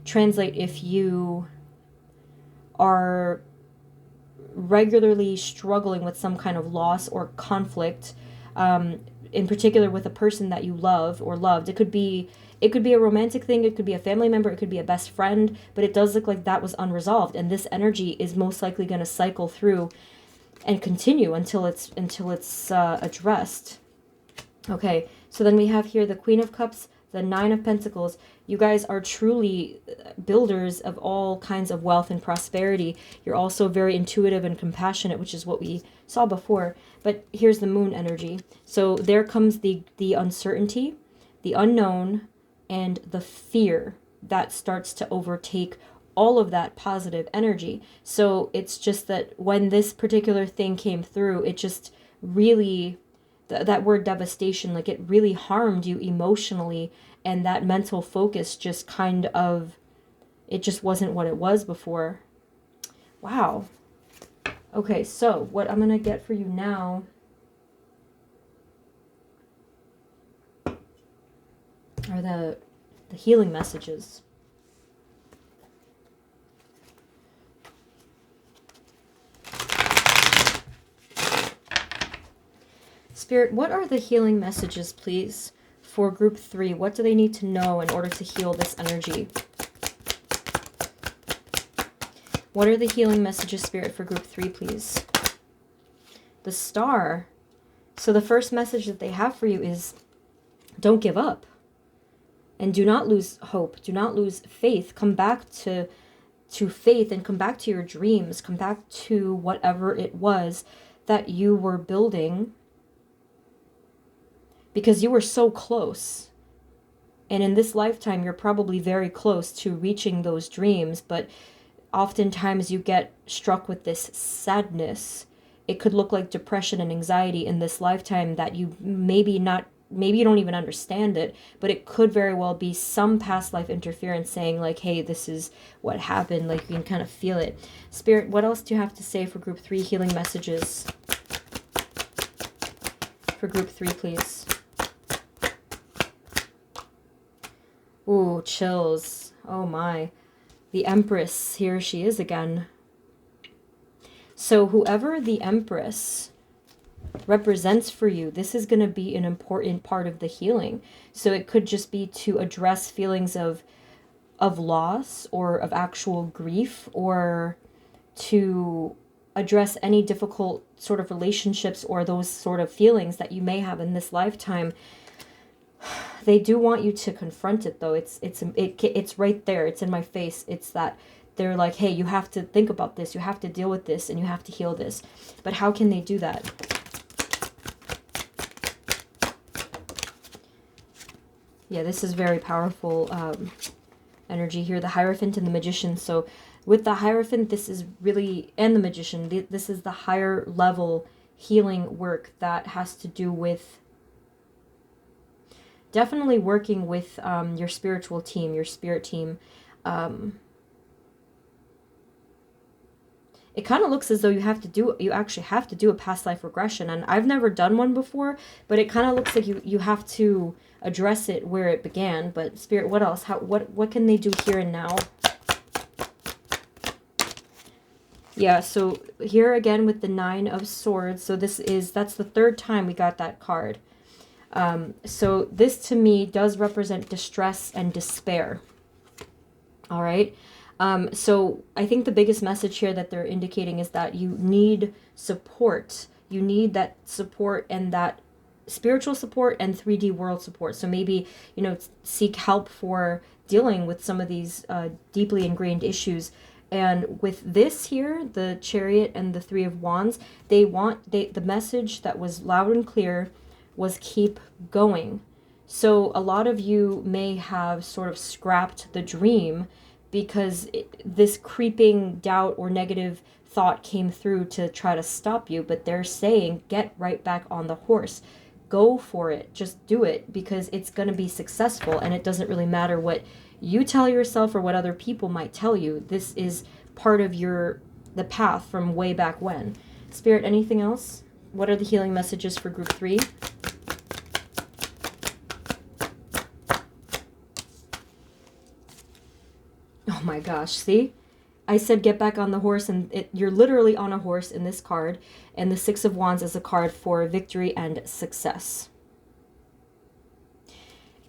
translate if you are regularly struggling with some kind of loss or conflict, in particular with a person that you love or loved. It could be a romantic thing, it could be a family member, it could be a best friend, but it does look like that was unresolved, and this energy is most likely going to cycle through and continue until it's addressed. Okay, so then we have here the Queen of Cups, the Nine of Pentacles. You guys are truly builders of all kinds of wealth and prosperity. You're also very intuitive and compassionate, which is what we saw before. But here's the Moon energy. So there comes the uncertainty, the unknown, and the fear that starts to overtake all of that positive energy. So it's just that when this particular thing came through, it just really, that word devastation, like it really harmed you emotionally, and that mental focus just kind of, it just wasn't what it was before. Wow. Okay, so what I'm going to get for you now are the healing messages. Spirit, what are the healing messages, please, for group 3? What do they need to know in order to heal this energy? What are the healing messages, Spirit, for group 3, please? The Star. So the first message that they have for you is don't give up. And do not lose hope. Do not lose faith. Come back to faith and come back to your dreams. Come back to whatever it was that you were building, because you were so close. And in this lifetime, you're probably very close to reaching those dreams, but oftentimes you get struck with this sadness. It could look like depression and anxiety in this lifetime that you maybe you don't even understand it, but it could very well be some past life interference saying like, hey, this is what happened. Like you can kind of feel it. Spirit, what else do you have to say for group 3 healing messages? For group 3, please. Ooh, chills. Oh my. The Empress, here she is again. So whoever the Empress represents for you, this is going to be an important part of the healing. So it could just be to address feelings of loss or of actual grief, or to address any difficult sort of relationships or those sort of feelings that you may have in this lifetime. They do want you to confront it, though. It's right there. It's in my face. It's that they're like, hey, you have to think about this. You have to deal with this, and you have to heal this. But how can they do that? Yeah, this is very powerful energy here. The Hierophant and the Magician. So with the Hierophant, this is really, and the Magician, this is the higher level healing work that has to do with definitely working with your spiritual team, your spirit team. It kind of looks as though you actually have to do a past life regression. And I've never done one before, but it kind of looks like you have to address it where it began. But Spirit, what else? What can they do here and now? Yeah, so here again with the 9 of Swords. So that's the 3rd time we got that card. So this to me does represent distress and despair. All right. So I think the biggest message here that they're indicating is that you need support. You need that support, and that spiritual support and 3D world support. So maybe, seek help for dealing with some of these deeply ingrained issues. And with this here, the Chariot and the 3 of Wands, the message that was loud and clear was keep going. So a lot of you may have sort of scrapped the dream because this creeping doubt or negative thought came through to try to stop you. But they're saying, get right back on the horse. Go for it. Just do it, because it's going to be successful. And it doesn't really matter what you tell yourself or what other people might tell you. This is part of the path from way back when. Spirit, anything else? What are the healing messages for group 3? Oh my gosh, see? I said get back on the horse, and you're literally on a horse in this card. And the 6 of Wands is a card for victory and success.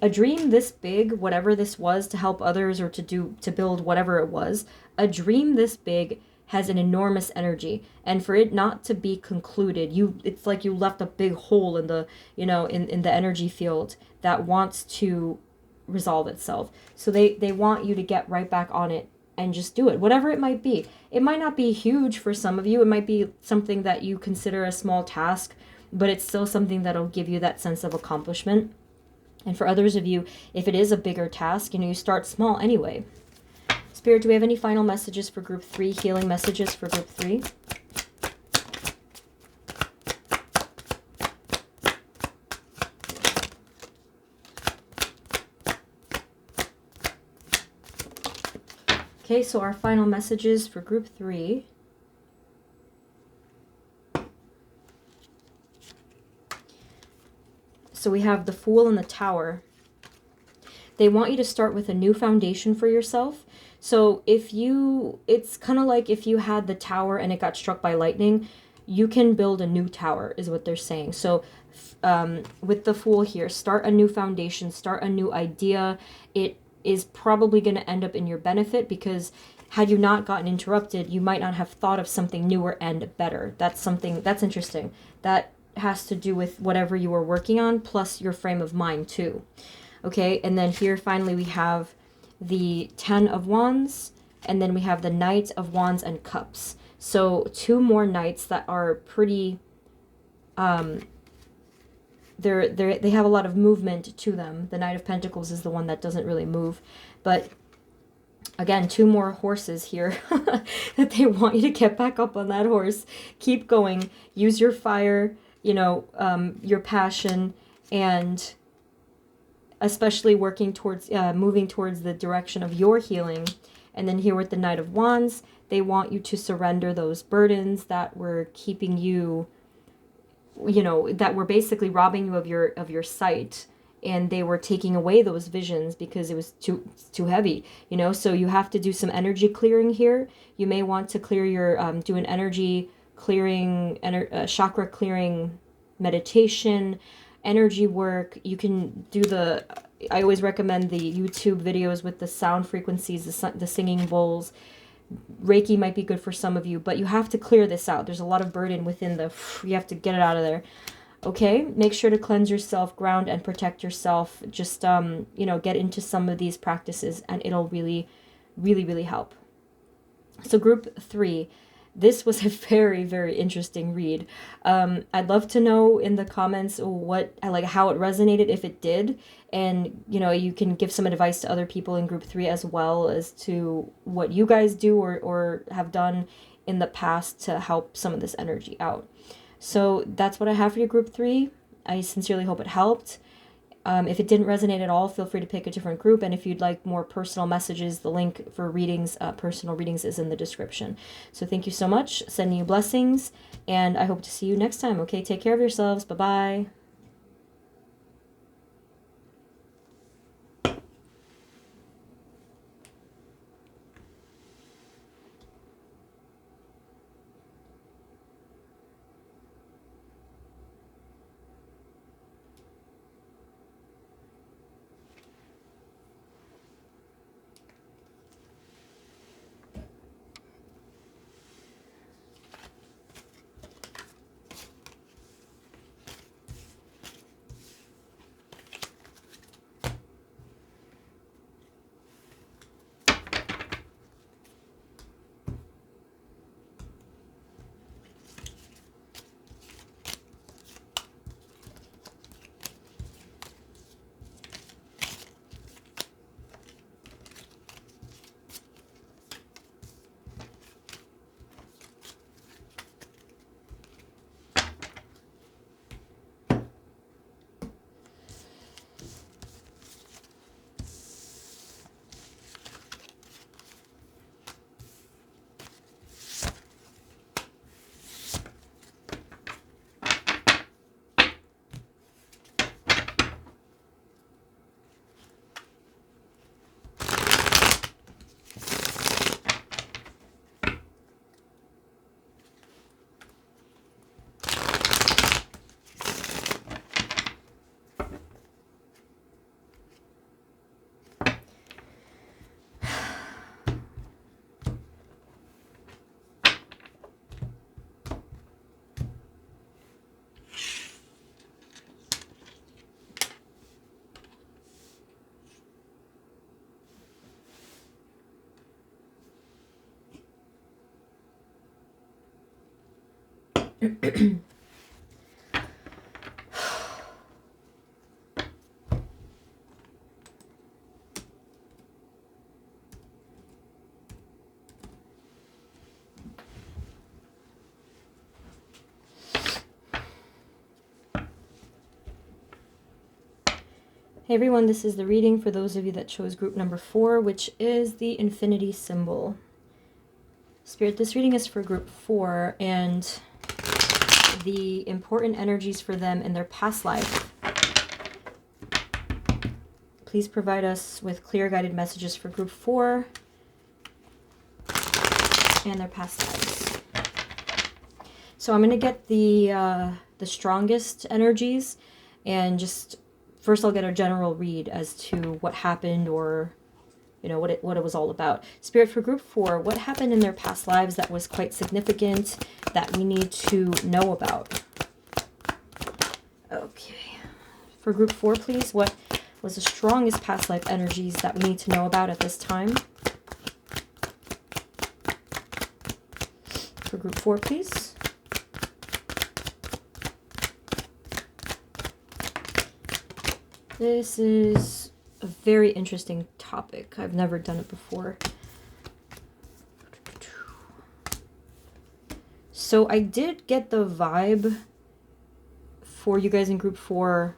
A dream this big, whatever this was, to help others or to build whatever it was, a dream this big has an enormous energy, and for it not to be concluded, it's like you left a big hole in the in the energy field that wants to resolve itself. So they want you to get right back on it and just do it, whatever it might be. It might not be huge for some of you. It might be something that you consider a small task, but it's still something that'll give you that sense of accomplishment. And for others of you, if it is a bigger task, you start small anyway. Spirit, do we have any final messages for group 3? Healing messages for group 3? Okay, so our final messages for group 3. So we have the Fool and the Tower. They want you to start with a new foundation for yourself. So it's kind of like if you had the tower and it got struck by lightning, you can build a new tower, is what they're saying. So with the Fool here, start a new foundation, start a new idea. It is probably going to end up in your benefit, because had you not gotten interrupted, you might not have thought of something newer and better. That's interesting. That has to do with whatever you were working on, plus your frame of mind too. Okay, and then here finally we have the 10 of Wands, and then we have the Knight of Wands and Cups. So 2 more knights that are pretty they have a lot of movement to them. The Knight of Pentacles is the one that doesn't really move. But again, 2 more horses here that they want you to get back up on that horse. Keep going. Use your fire, you know, your passion, and especially working towards, moving towards the direction of your healing. And then here with the Knight of Wands, they want you to surrender those burdens that were keeping you, you know, that were basically robbing you of your sight, and they were taking away those visions because it was too heavy, you know. So you have to do some energy clearing here. You may want to clear your do an energy clearing, chakra clearing meditation, energy work. You can do the, I always recommend the YouTube videos with the sound frequencies, the singing bowls. Reiki might be good for some of you, but you have to clear this out. There's a lot of burden within you have to get it out of there. Okay, make sure to cleanse yourself, ground and protect yourself. Just, you know, get into some of these practices and it'll really, really, really help. So group 3, this was a very, very interesting read. I'd love to know in the comments what, like, how it resonated, if it did. And, you know, you can give some advice to other people in group 3 as well as to what you guys do or have done in the past to help some of this energy out. So that's what I have for you, group 3. I sincerely hope it helped. If it didn't resonate at all, feel free to pick a different group. And if you'd like more personal messages, the link for readings, personal readings, is in the description. So thank you so much. Sending you blessings. And I hope to see you next time. Okay, take care of yourselves. Bye-bye. Hey everyone, this is the reading for those of you that chose group number 4, which is the infinity symbol. Spirit, this reading is for group 4 and the important energies for them in their past life. Please provide us with clear guided messages for group 4 and their past lives. So I'm going to get the strongest energies, and just first I'll get a general read as to what happened, or you know, what it was all about. Spirit, for group 4, what happened in their past lives that was quite significant that we need to know about? Okay. For group 4, please, what was the strongest past life energies that we need to know about at this time? For group 4, please. This is a very interesting topic. I've never done it before. So I did get the vibe for you guys in group 4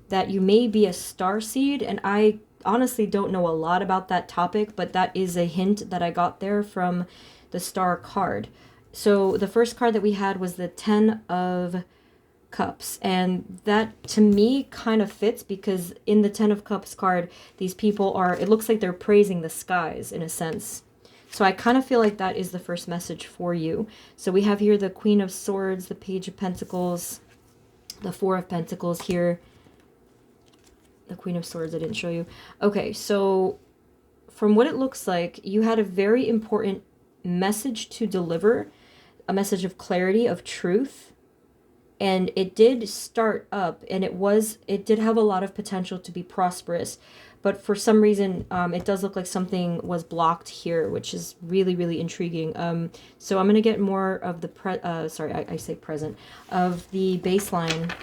that you may be a starseed, and I honestly don't know a lot about that topic, but that is a hint that I got there from the star card. So the first card that we had was the 10 of Cups, and that to me kind of fits because in the 10 of Cups card, these people are, it looks like they're praising the skies in a sense. So I kind of feel like that is the first message for you. So we have here the Queen of Swords, the Page of Pentacles, the Four of Pentacles here. The Queen of Swords I didn't show you. Okay, so from what it looks like, you had a very important message to deliver, a message of clarity, of truth. And it did start up, and it did have a lot of potential to be prosperous. But for some reason, it does look like something was blocked here, which is really, really intriguing. So I'm going to get more of the, I say present, of the baseline.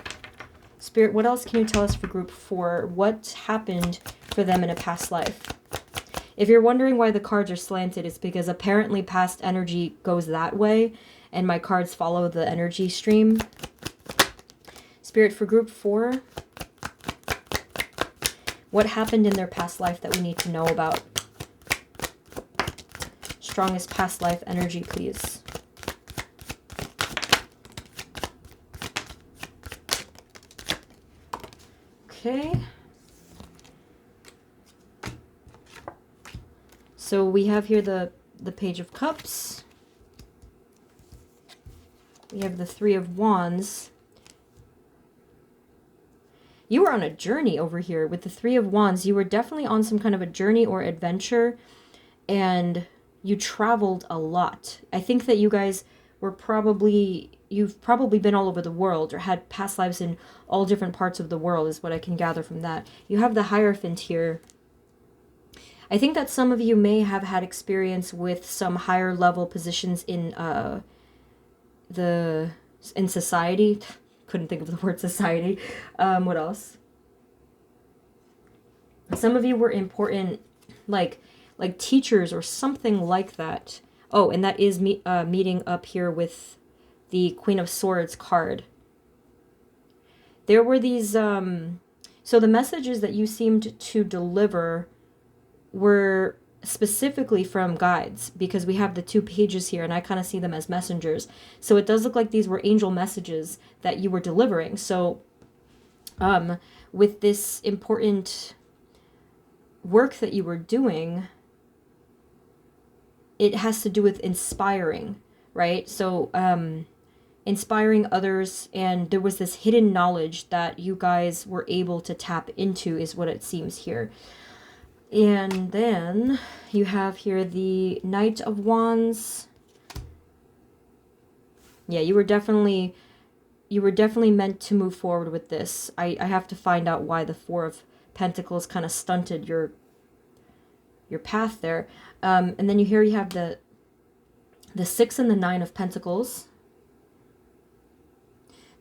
Spirit, what else can you tell us for group 4? What happened for them in a past life? If you're wondering why the cards are slanted, it's because apparently past energy goes that way, and my cards follow the energy stream. Spirit, for group 4, what happened in their past life that we need to know about? Strongest past life energy, please. Okay. So we have here the Page of Cups. We have the Three of Wands. You were on a journey over here with the Three of Wands. You were definitely on some kind of a journey or adventure, and you traveled a lot. I think that you guys were you've probably been all over the world or had past lives in all different parts of the world is what I can gather from that. You have the Hierophant here. I think that some of you may have had experience with some higher level positions in society. Couldn't think of the word society. What else? Some of you were important, like teachers or something like that. Oh, and that is meeting up here with the Queen of Swords card. There were these, so the messages that you seemed to deliver were specifically from guides, because we have the 2 pages here and I kind of see them as messengers. So it does look like these were angel messages that you were delivering. So with this important work that you were doing, it has to do with inspiring, right? So inspiring others, and there was this hidden knowledge that you guys were able to tap into is what it seems here. And then you have here the Knight of Wands. Yeah, you were definitely meant to move forward with this. I have to find out why the Four of Pentacles kind of stunted your path there. And then you have the 6 and the 9 of Pentacles.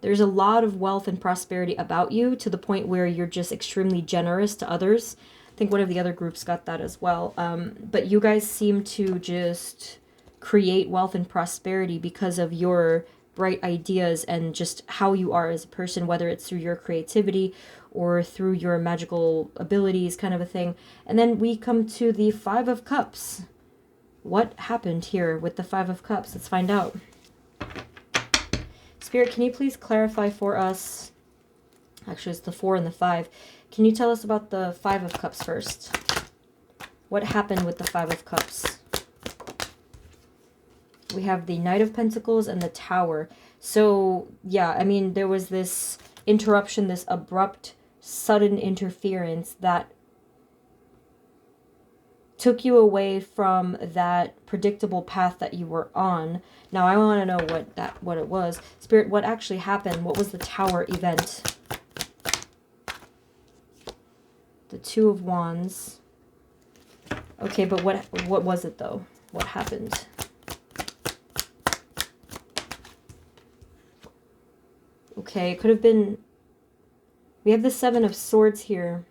There's a lot of wealth and prosperity about you, to the point where you're just extremely generous to others. I think one of the other groups got that as well. But you guys seem to just create wealth and prosperity because of your bright ideas and just how you are as a person, whether it's through your creativity or through your magical abilities, kind of a thing. And then we come to the Five of Cups. What happened here with the Five of Cups? Let's find out. Spirit, can you please clarify for us? Actually, it's the 4 and the 5. Can you tell us about the Five of Cups first? What happened with the Five of Cups? We have the Knight of Pentacles and the Tower. So, yeah, I mean, there was this interruption, this abrupt, sudden interference that took you away from that predictable path that you were on. Now, I want to know what it was. Spirit, what actually happened? What was the Tower event? The Two of Wands. Okay, but what was it, though? What happened? Okay, it could have been We have the Seven of Swords here.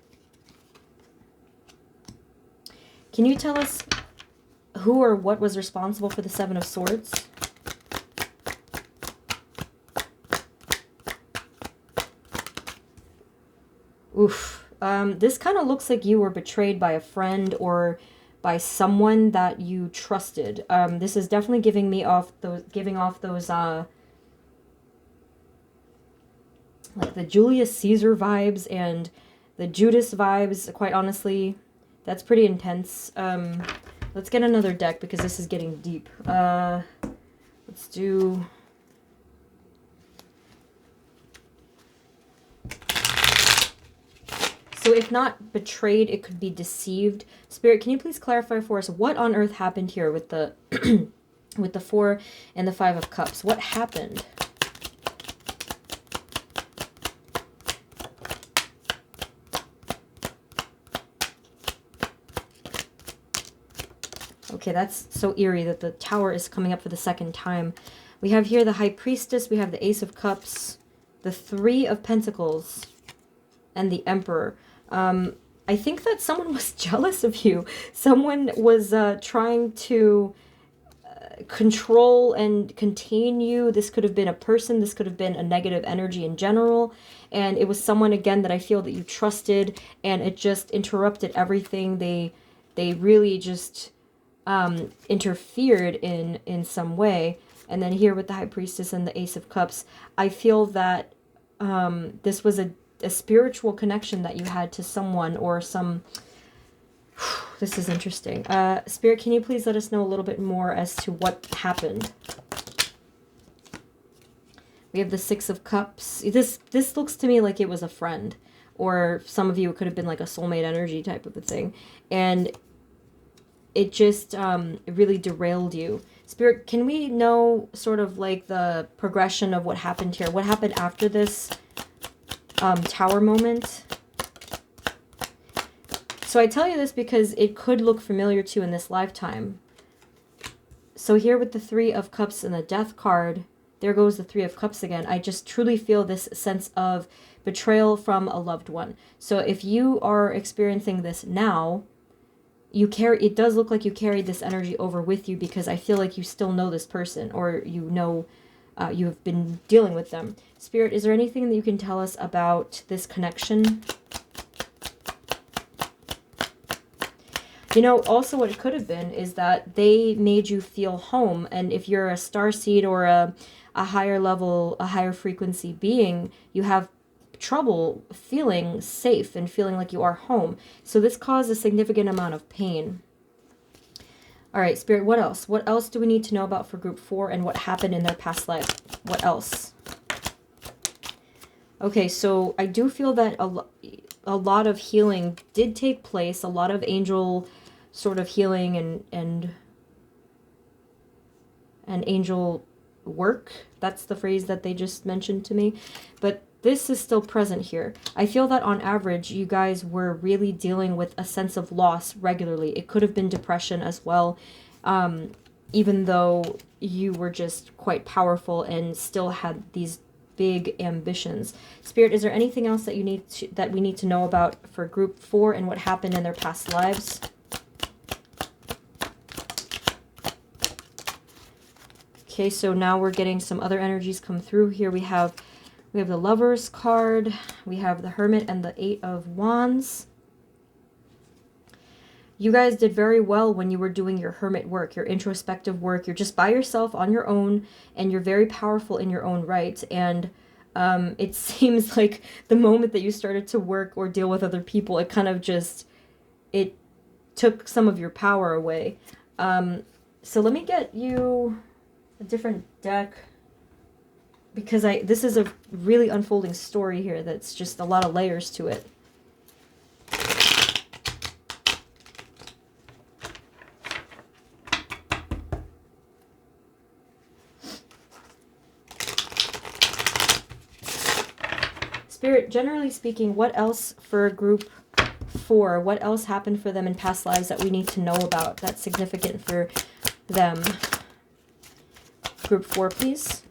Can you tell us who or what was responsible for the Seven of Swords? Oof. This kind of looks like you were betrayed by a friend or by someone that you trusted. This is definitely giving off those like the Julius Caesar vibes and the Judas vibes. Quite honestly, that's pretty intense. Let's get another deck because this is getting deep. Let's do... So if not betrayed, it could be deceived. Spirit, can you please clarify for us what on earth happened here with the with the Four and the Five of Cups? What happened? Okay, that's so eerie that the Tower is coming up for the second time. We have here the High Priestess, we have the Ace of Cups, the Three of Pentacles, and the Emperor. I think that someone was jealous of you. Someone was trying to control and contain you. This could have been a person. This could have been a negative energy in general. And it was someone, again, that I feel that you trusted, and it just interrupted everything. They really just interfered in some way. And then here with the High Priestess and the Ace of Cups, I feel that this was a spiritual connection that you had to someone or some... This is interesting. Spirit, can you please let us know a little bit more as to what happened? We have the Six of Cups. This looks to me like it was a friend, or some of you, it could have been like a soulmate energy type of a thing. And it just really derailed you. Spirit, can we know sort of like the progression of what happened here? What happened after this Tower moment? So I tell you this because it could look familiar to you in this lifetime. So here with the Three of Cups and the Death card, there goes the Three of Cups again. I just truly feel this sense of betrayal from a loved one. So if you are experiencing this now, it does look like you carried this energy over with you, because I feel like you still know this person, or you know you have been dealing with them. Spirit, is there anything that you can tell us about this connection? You know, also what it could have been is that they made you feel home. And if you're a starseed or a higher level, a higher frequency being, you have trouble feeling safe and feeling like you are home. So this caused a significant amount of pain. All right, Spirit, what else? What else do we need to know about for group 4 and what happened in their past life? What else? Okay, so I do feel that a lot of healing did take place, a lot of angel sort of healing and angel work. That's the phrase that they just mentioned to me. But this is still present here. I feel that on average, you guys were really dealing with a sense of loss regularly. It could have been depression as well, even though you were just quite powerful and still had these big ambitions. Spirit, is there anything else that we need to know about for group 4 and what happened in their past lives? Okay, so now we're getting some other energies come through here. We have the Lover's card, we have the Hermit and the Eight of Wands. You guys did very well when you were doing your hermit work, your introspective work. You're just by yourself on your own, and you're very powerful in your own right. And it seems like the moment that you started to work or deal with other people, it kind of just, it took some of your power away. So let me get you a different deck, because this is a really unfolding story here that's just a lot of layers to it. Spirit, generally speaking, what else for group 4? What else happened for them in past lives that we need to know about that's significant for them? Group 4, please.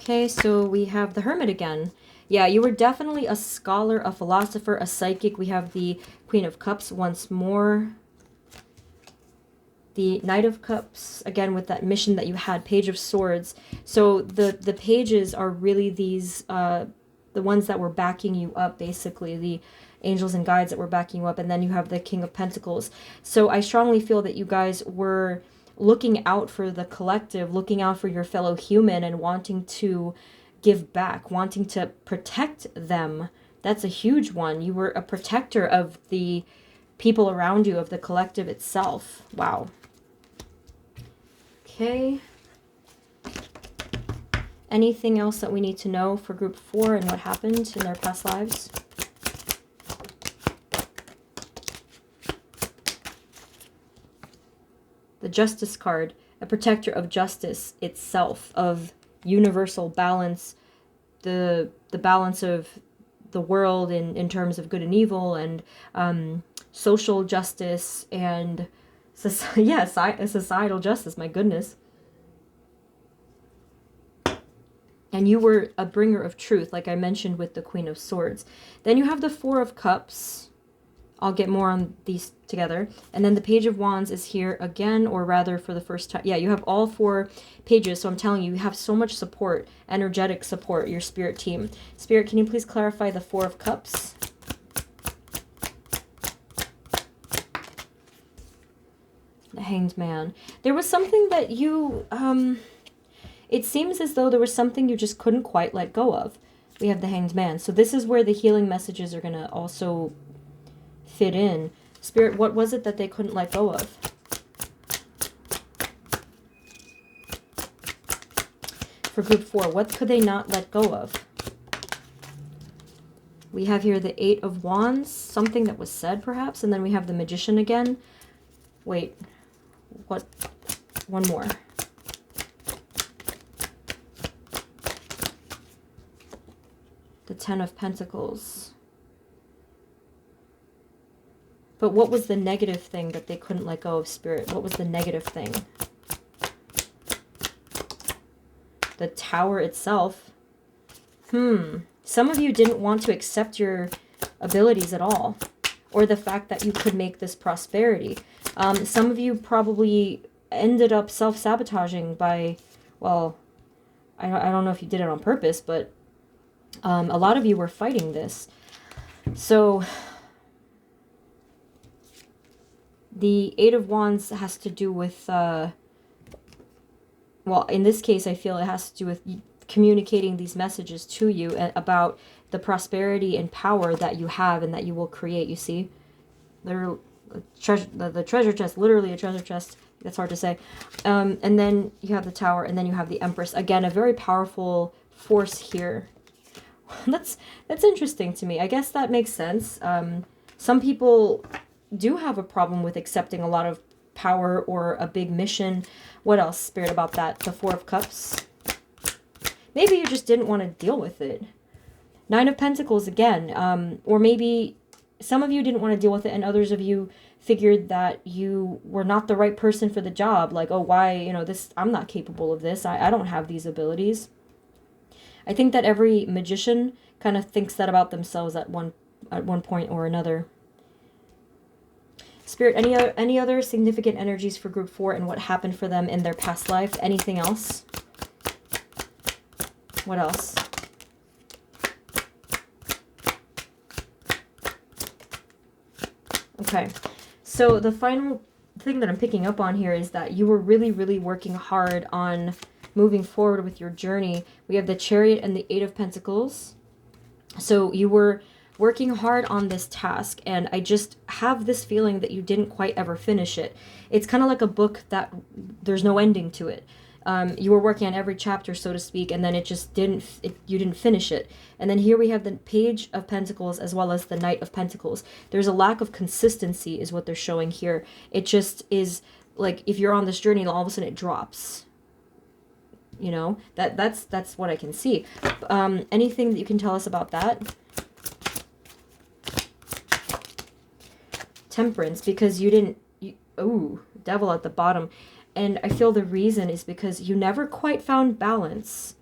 Okay, so we have the Hermit again. Yeah, you were definitely a scholar, a philosopher, a psychic. We have the Queen of Cups once more. The Knight of Cups, again, with that mission that you had. Page of Swords. So the pages are really these, the ones that were backing you up, basically. The angels and guides that were backing you up. And then you have the King of Pentacles. So I strongly feel that you guys were looking out for the collective, looking out for your fellow human, and wanting to give back, wanting to protect them. That's a huge one. You were a protector of the people around you, of the collective itself. Wow. Okay. Anything else that we need to know for group 4 and what happened in their past lives? The Justice card, a protector of justice itself, of universal balance, the balance of the world in terms of good and evil, and social justice, and societal justice, my goodness. And you were a bringer of truth, like I mentioned with the Queen of Swords. Then you have the Four of Cups. I'll get more on these together. And then the Page of Wands is here again, or rather for the first time. Yeah, you have all 4 pages, so I'm telling you, you have so much support, energetic support, your spirit team. Spirit, can you please clarify the Four of Cups? The Hanged Man. There was something that you, it seems as though there was something you just couldn't quite let go of. We have the Hanged Man. So this is where the healing messages are going to also fit in. Spirit, what was it that they couldn't let go of? For group 4, what could they not let go of? We have here the Eight of Wands, something that was said perhaps, and then we have the Magician again. Wait, what? One more. The Ten of Pentacles. But what was the negative thing that they couldn't let go of, Spirit? What was the negative thing? The Tower itself. Some of you didn't want to accept your abilities at all, or the fact that you could make this prosperity. Some of you probably ended up self-sabotaging by, well, I don't know if you did it on purpose, but a lot of you were fighting this. So the Eight of Wands has to do with, well, in this case, I feel it has to do with communicating these messages to you about the prosperity and power that you have and that you will create, you see? The treasure chest, literally a treasure chest. That's hard to say. And then you have the Tower, and then you have the Empress. Again, a very powerful force here. That's interesting to me. I guess that makes sense. Some people do have a problem with accepting a lot of power or a big mission. What else, Spirit, about that? The Four of Cups. Maybe you just didn't want to deal with it. Nine of Pentacles again. Or maybe some of you didn't want to deal with it, and others of you figured that you were not the right person for the job. Like, oh, why, you know, this, I'm not capable of this. I don't have these abilities. I think that every magician kind of thinks that about themselves at one point or another. Spirit, any other significant energies for group 4 and what happened for them in their past life? Anything else? What else? Okay, so the final thing that I'm picking up on here is that you were really, really working hard on moving forward with your journey. We have the Chariot and the Eight of Pentacles. So you were working hard on this task, and I just have this feeling that you didn't quite ever finish it. It's kind of like a book that there's no ending to it. You were working on every chapter, so to speak, and then it just you didn't finish it. And then here we have the Page of Pentacles as well as the Knight of Pentacles. There's a lack of consistency is what they're showing here. It just is like if you're on this journey, all of a sudden it drops. You know, that's what I can see. Anything that you can tell us about that? Temperance, because you didn't, ooh, Devil at the bottom. And I feel the reason is because you never quite found balance.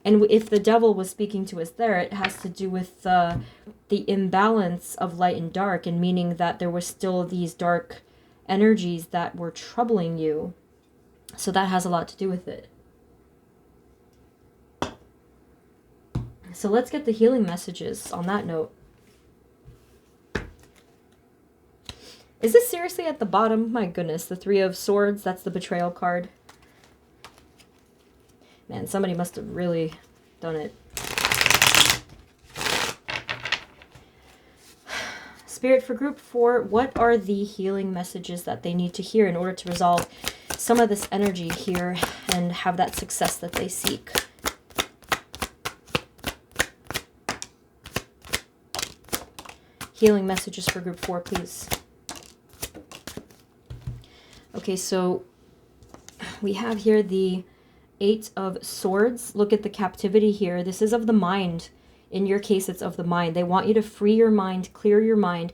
And if the devil was speaking to us there, it has to do with the imbalance of light and dark, and meaning that there were still these dark energies that were troubling you. So that has a lot to do with it. So let's get the healing messages on that note. Is this seriously at the bottom? My goodness, the Three of Swords, that's the betrayal card. Man, somebody must have really done it. Spirit, for group 4, what are the healing messages that they need to hear in order to resolve some of this energy here and have that success that they seek? Healing messages for group 4, please. Okay, so we have here the Eight of Swords. Look at the captivity here. This is of the mind. In your case, it's of the mind. They want you to free your mind, clear your mind.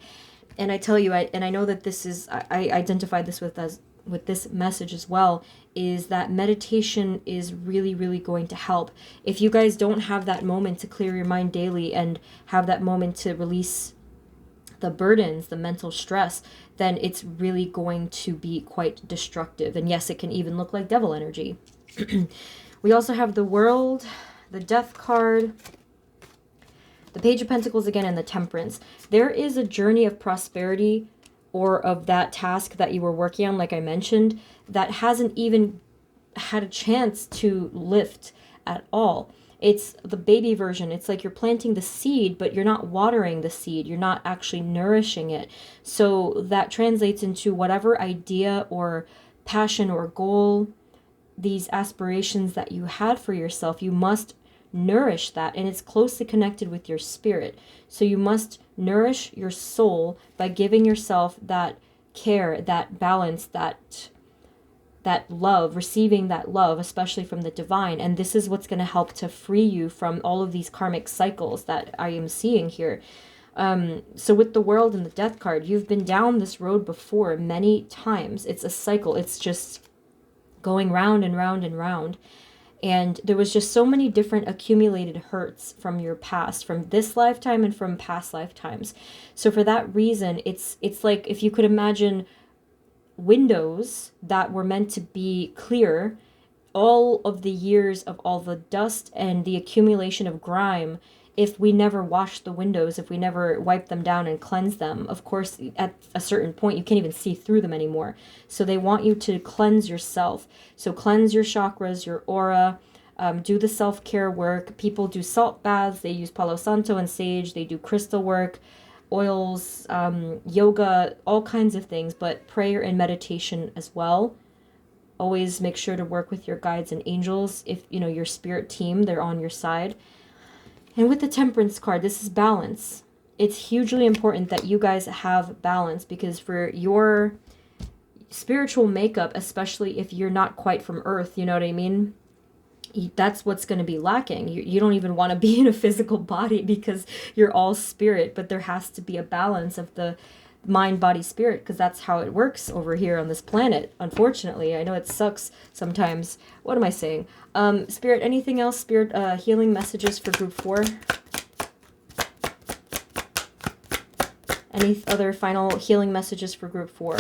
And I tell you, and I know that this is, I identified this with this message as well, is that meditation is really, really going to help. If you guys don't have that moment to clear your mind daily and have that moment to release the burdens, the mental stress, then it's really going to be quite destructive. And yes, it can even look like devil energy. We also have the World, the Death card, the Page of Pentacles again, and the Temperance. There is a journey of prosperity or of that task that you were working on, like I mentioned, that hasn't even had a chance to lift at all. It's the baby version. It's like you're planting the seed, but you're not watering the seed. You're not actually nourishing it. So that translates into whatever idea or passion or goal, these aspirations that you had for yourself, you must nourish that. And it's closely connected with your spirit. So you must nourish your soul by giving yourself that care, that balance, that love, receiving that love, especially from the divine. And this is what's going to help to free you from all of these karmic cycles that I am seeing here. So with the World and the Death card, you've been down this road before many times. It's a cycle. It's just going round and round and round. And there was just so many different accumulated hurts from your past, from this lifetime and from past lifetimes. So for that reason, it's like if you could imagine windows that were meant to be clear, all of the years of all the dust and the accumulation of grime, if we never washed the windows, if we never wiped them down and cleansed them, of course, at a certain point, you can't even see through them anymore. So they want you to cleanse yourself. So cleanse your chakras, your aura, do the self-care work. People do salt baths. They use Palo Santo and sage. They do crystal work, oils, yoga, all kinds of things, but prayer and meditation as well. Always make sure to work with your guides and angels. If, you know, your spirit team, they're on your side. And with the Temperance card, this is balance. It's hugely important that you guys have balance, because for your spiritual makeup, especially if you're not quite from Earth, you know what I mean? That's what's going to be lacking. You don't even want to be in a physical body because you're all spirit, but there has to be a balance of the mind, body, spirit, because that's how it works over here on this planet. Unfortunately, I know it sucks sometimes. What am I saying? Spirit, anything else? Spirit, healing messages for group 4? Any other final healing messages for group 4?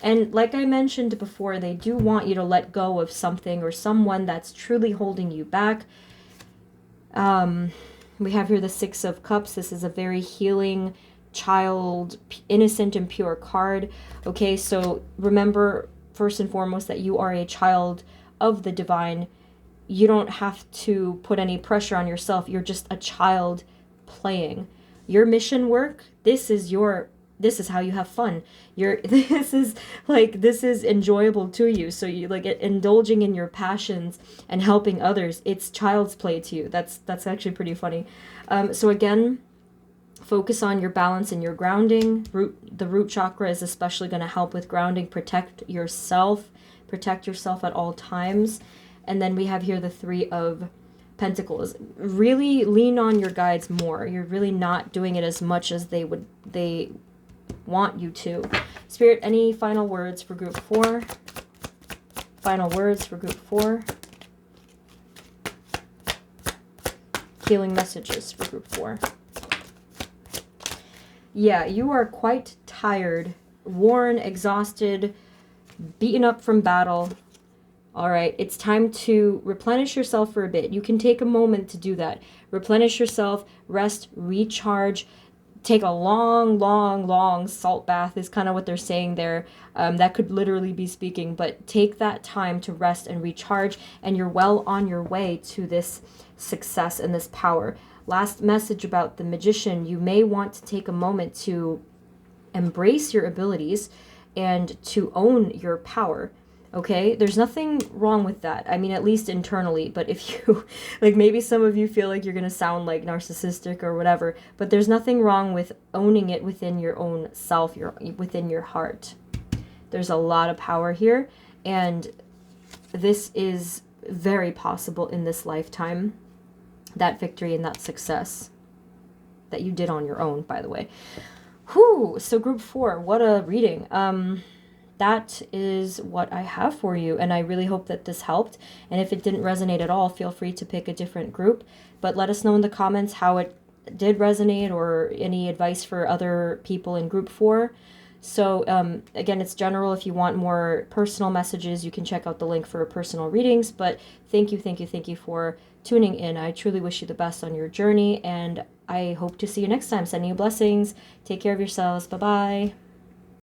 And like I mentioned before, they do want you to let go of something or someone that's truly holding you back. We have here the Six of Cups. This is a very healing, child, innocent and pure card. Okay, so remember, first and foremost, that you are a child of the divine. You don't have to put any pressure on yourself. You're just a child playing. Your mission work, this is how you have fun. This is enjoyable to you. So you like indulging in your passions and helping others. It's child's play to you. That's actually pretty funny. So again, focus on your balance and your grounding. The root chakra is especially going to help with grounding. Protect yourself at all times. And then we have here the Three of Pentacles. Really lean on your guides more. You're really not doing it as much as they want you to. Spirit, any final words for group 4? Final words for group 4. healing messages for group 4. Yeah, you are quite tired, worn, exhausted, beaten up from battle. All right, it's time to replenish yourself for a bit. You can take a moment to do that. Replenish yourself, rest, recharge, take a long salt bath is kind of what they're saying there. That could literally be speaking, but take that time to rest and recharge, and you're well on your way to this success and this power. Last message about the magician, you may want to take a moment to embrace your abilities and to own your power. Okay, there's nothing wrong with that. I mean, at least internally. But if you, like, maybe some of you feel like you're going to sound like narcissistic or whatever, but there's nothing wrong with owning it within your own self, within your heart. There's a lot of power here, and this is very possible in this lifetime, that victory and that success that you did on your own, by the way. Whew, so group 4, what a reading. That is what I have for you, and I really hope that this helped. And if it didn't resonate at all, feel free to pick a different group, but let us know in the comments how it did resonate or any advice for other people in group 4. So again, it's general. If you want more personal messages, you can check out the link for personal readings. But thank you for tuning in. I truly wish you the best on your journey, and I hope to see you next time. Sending you blessings. Take care of yourselves. Bye-bye.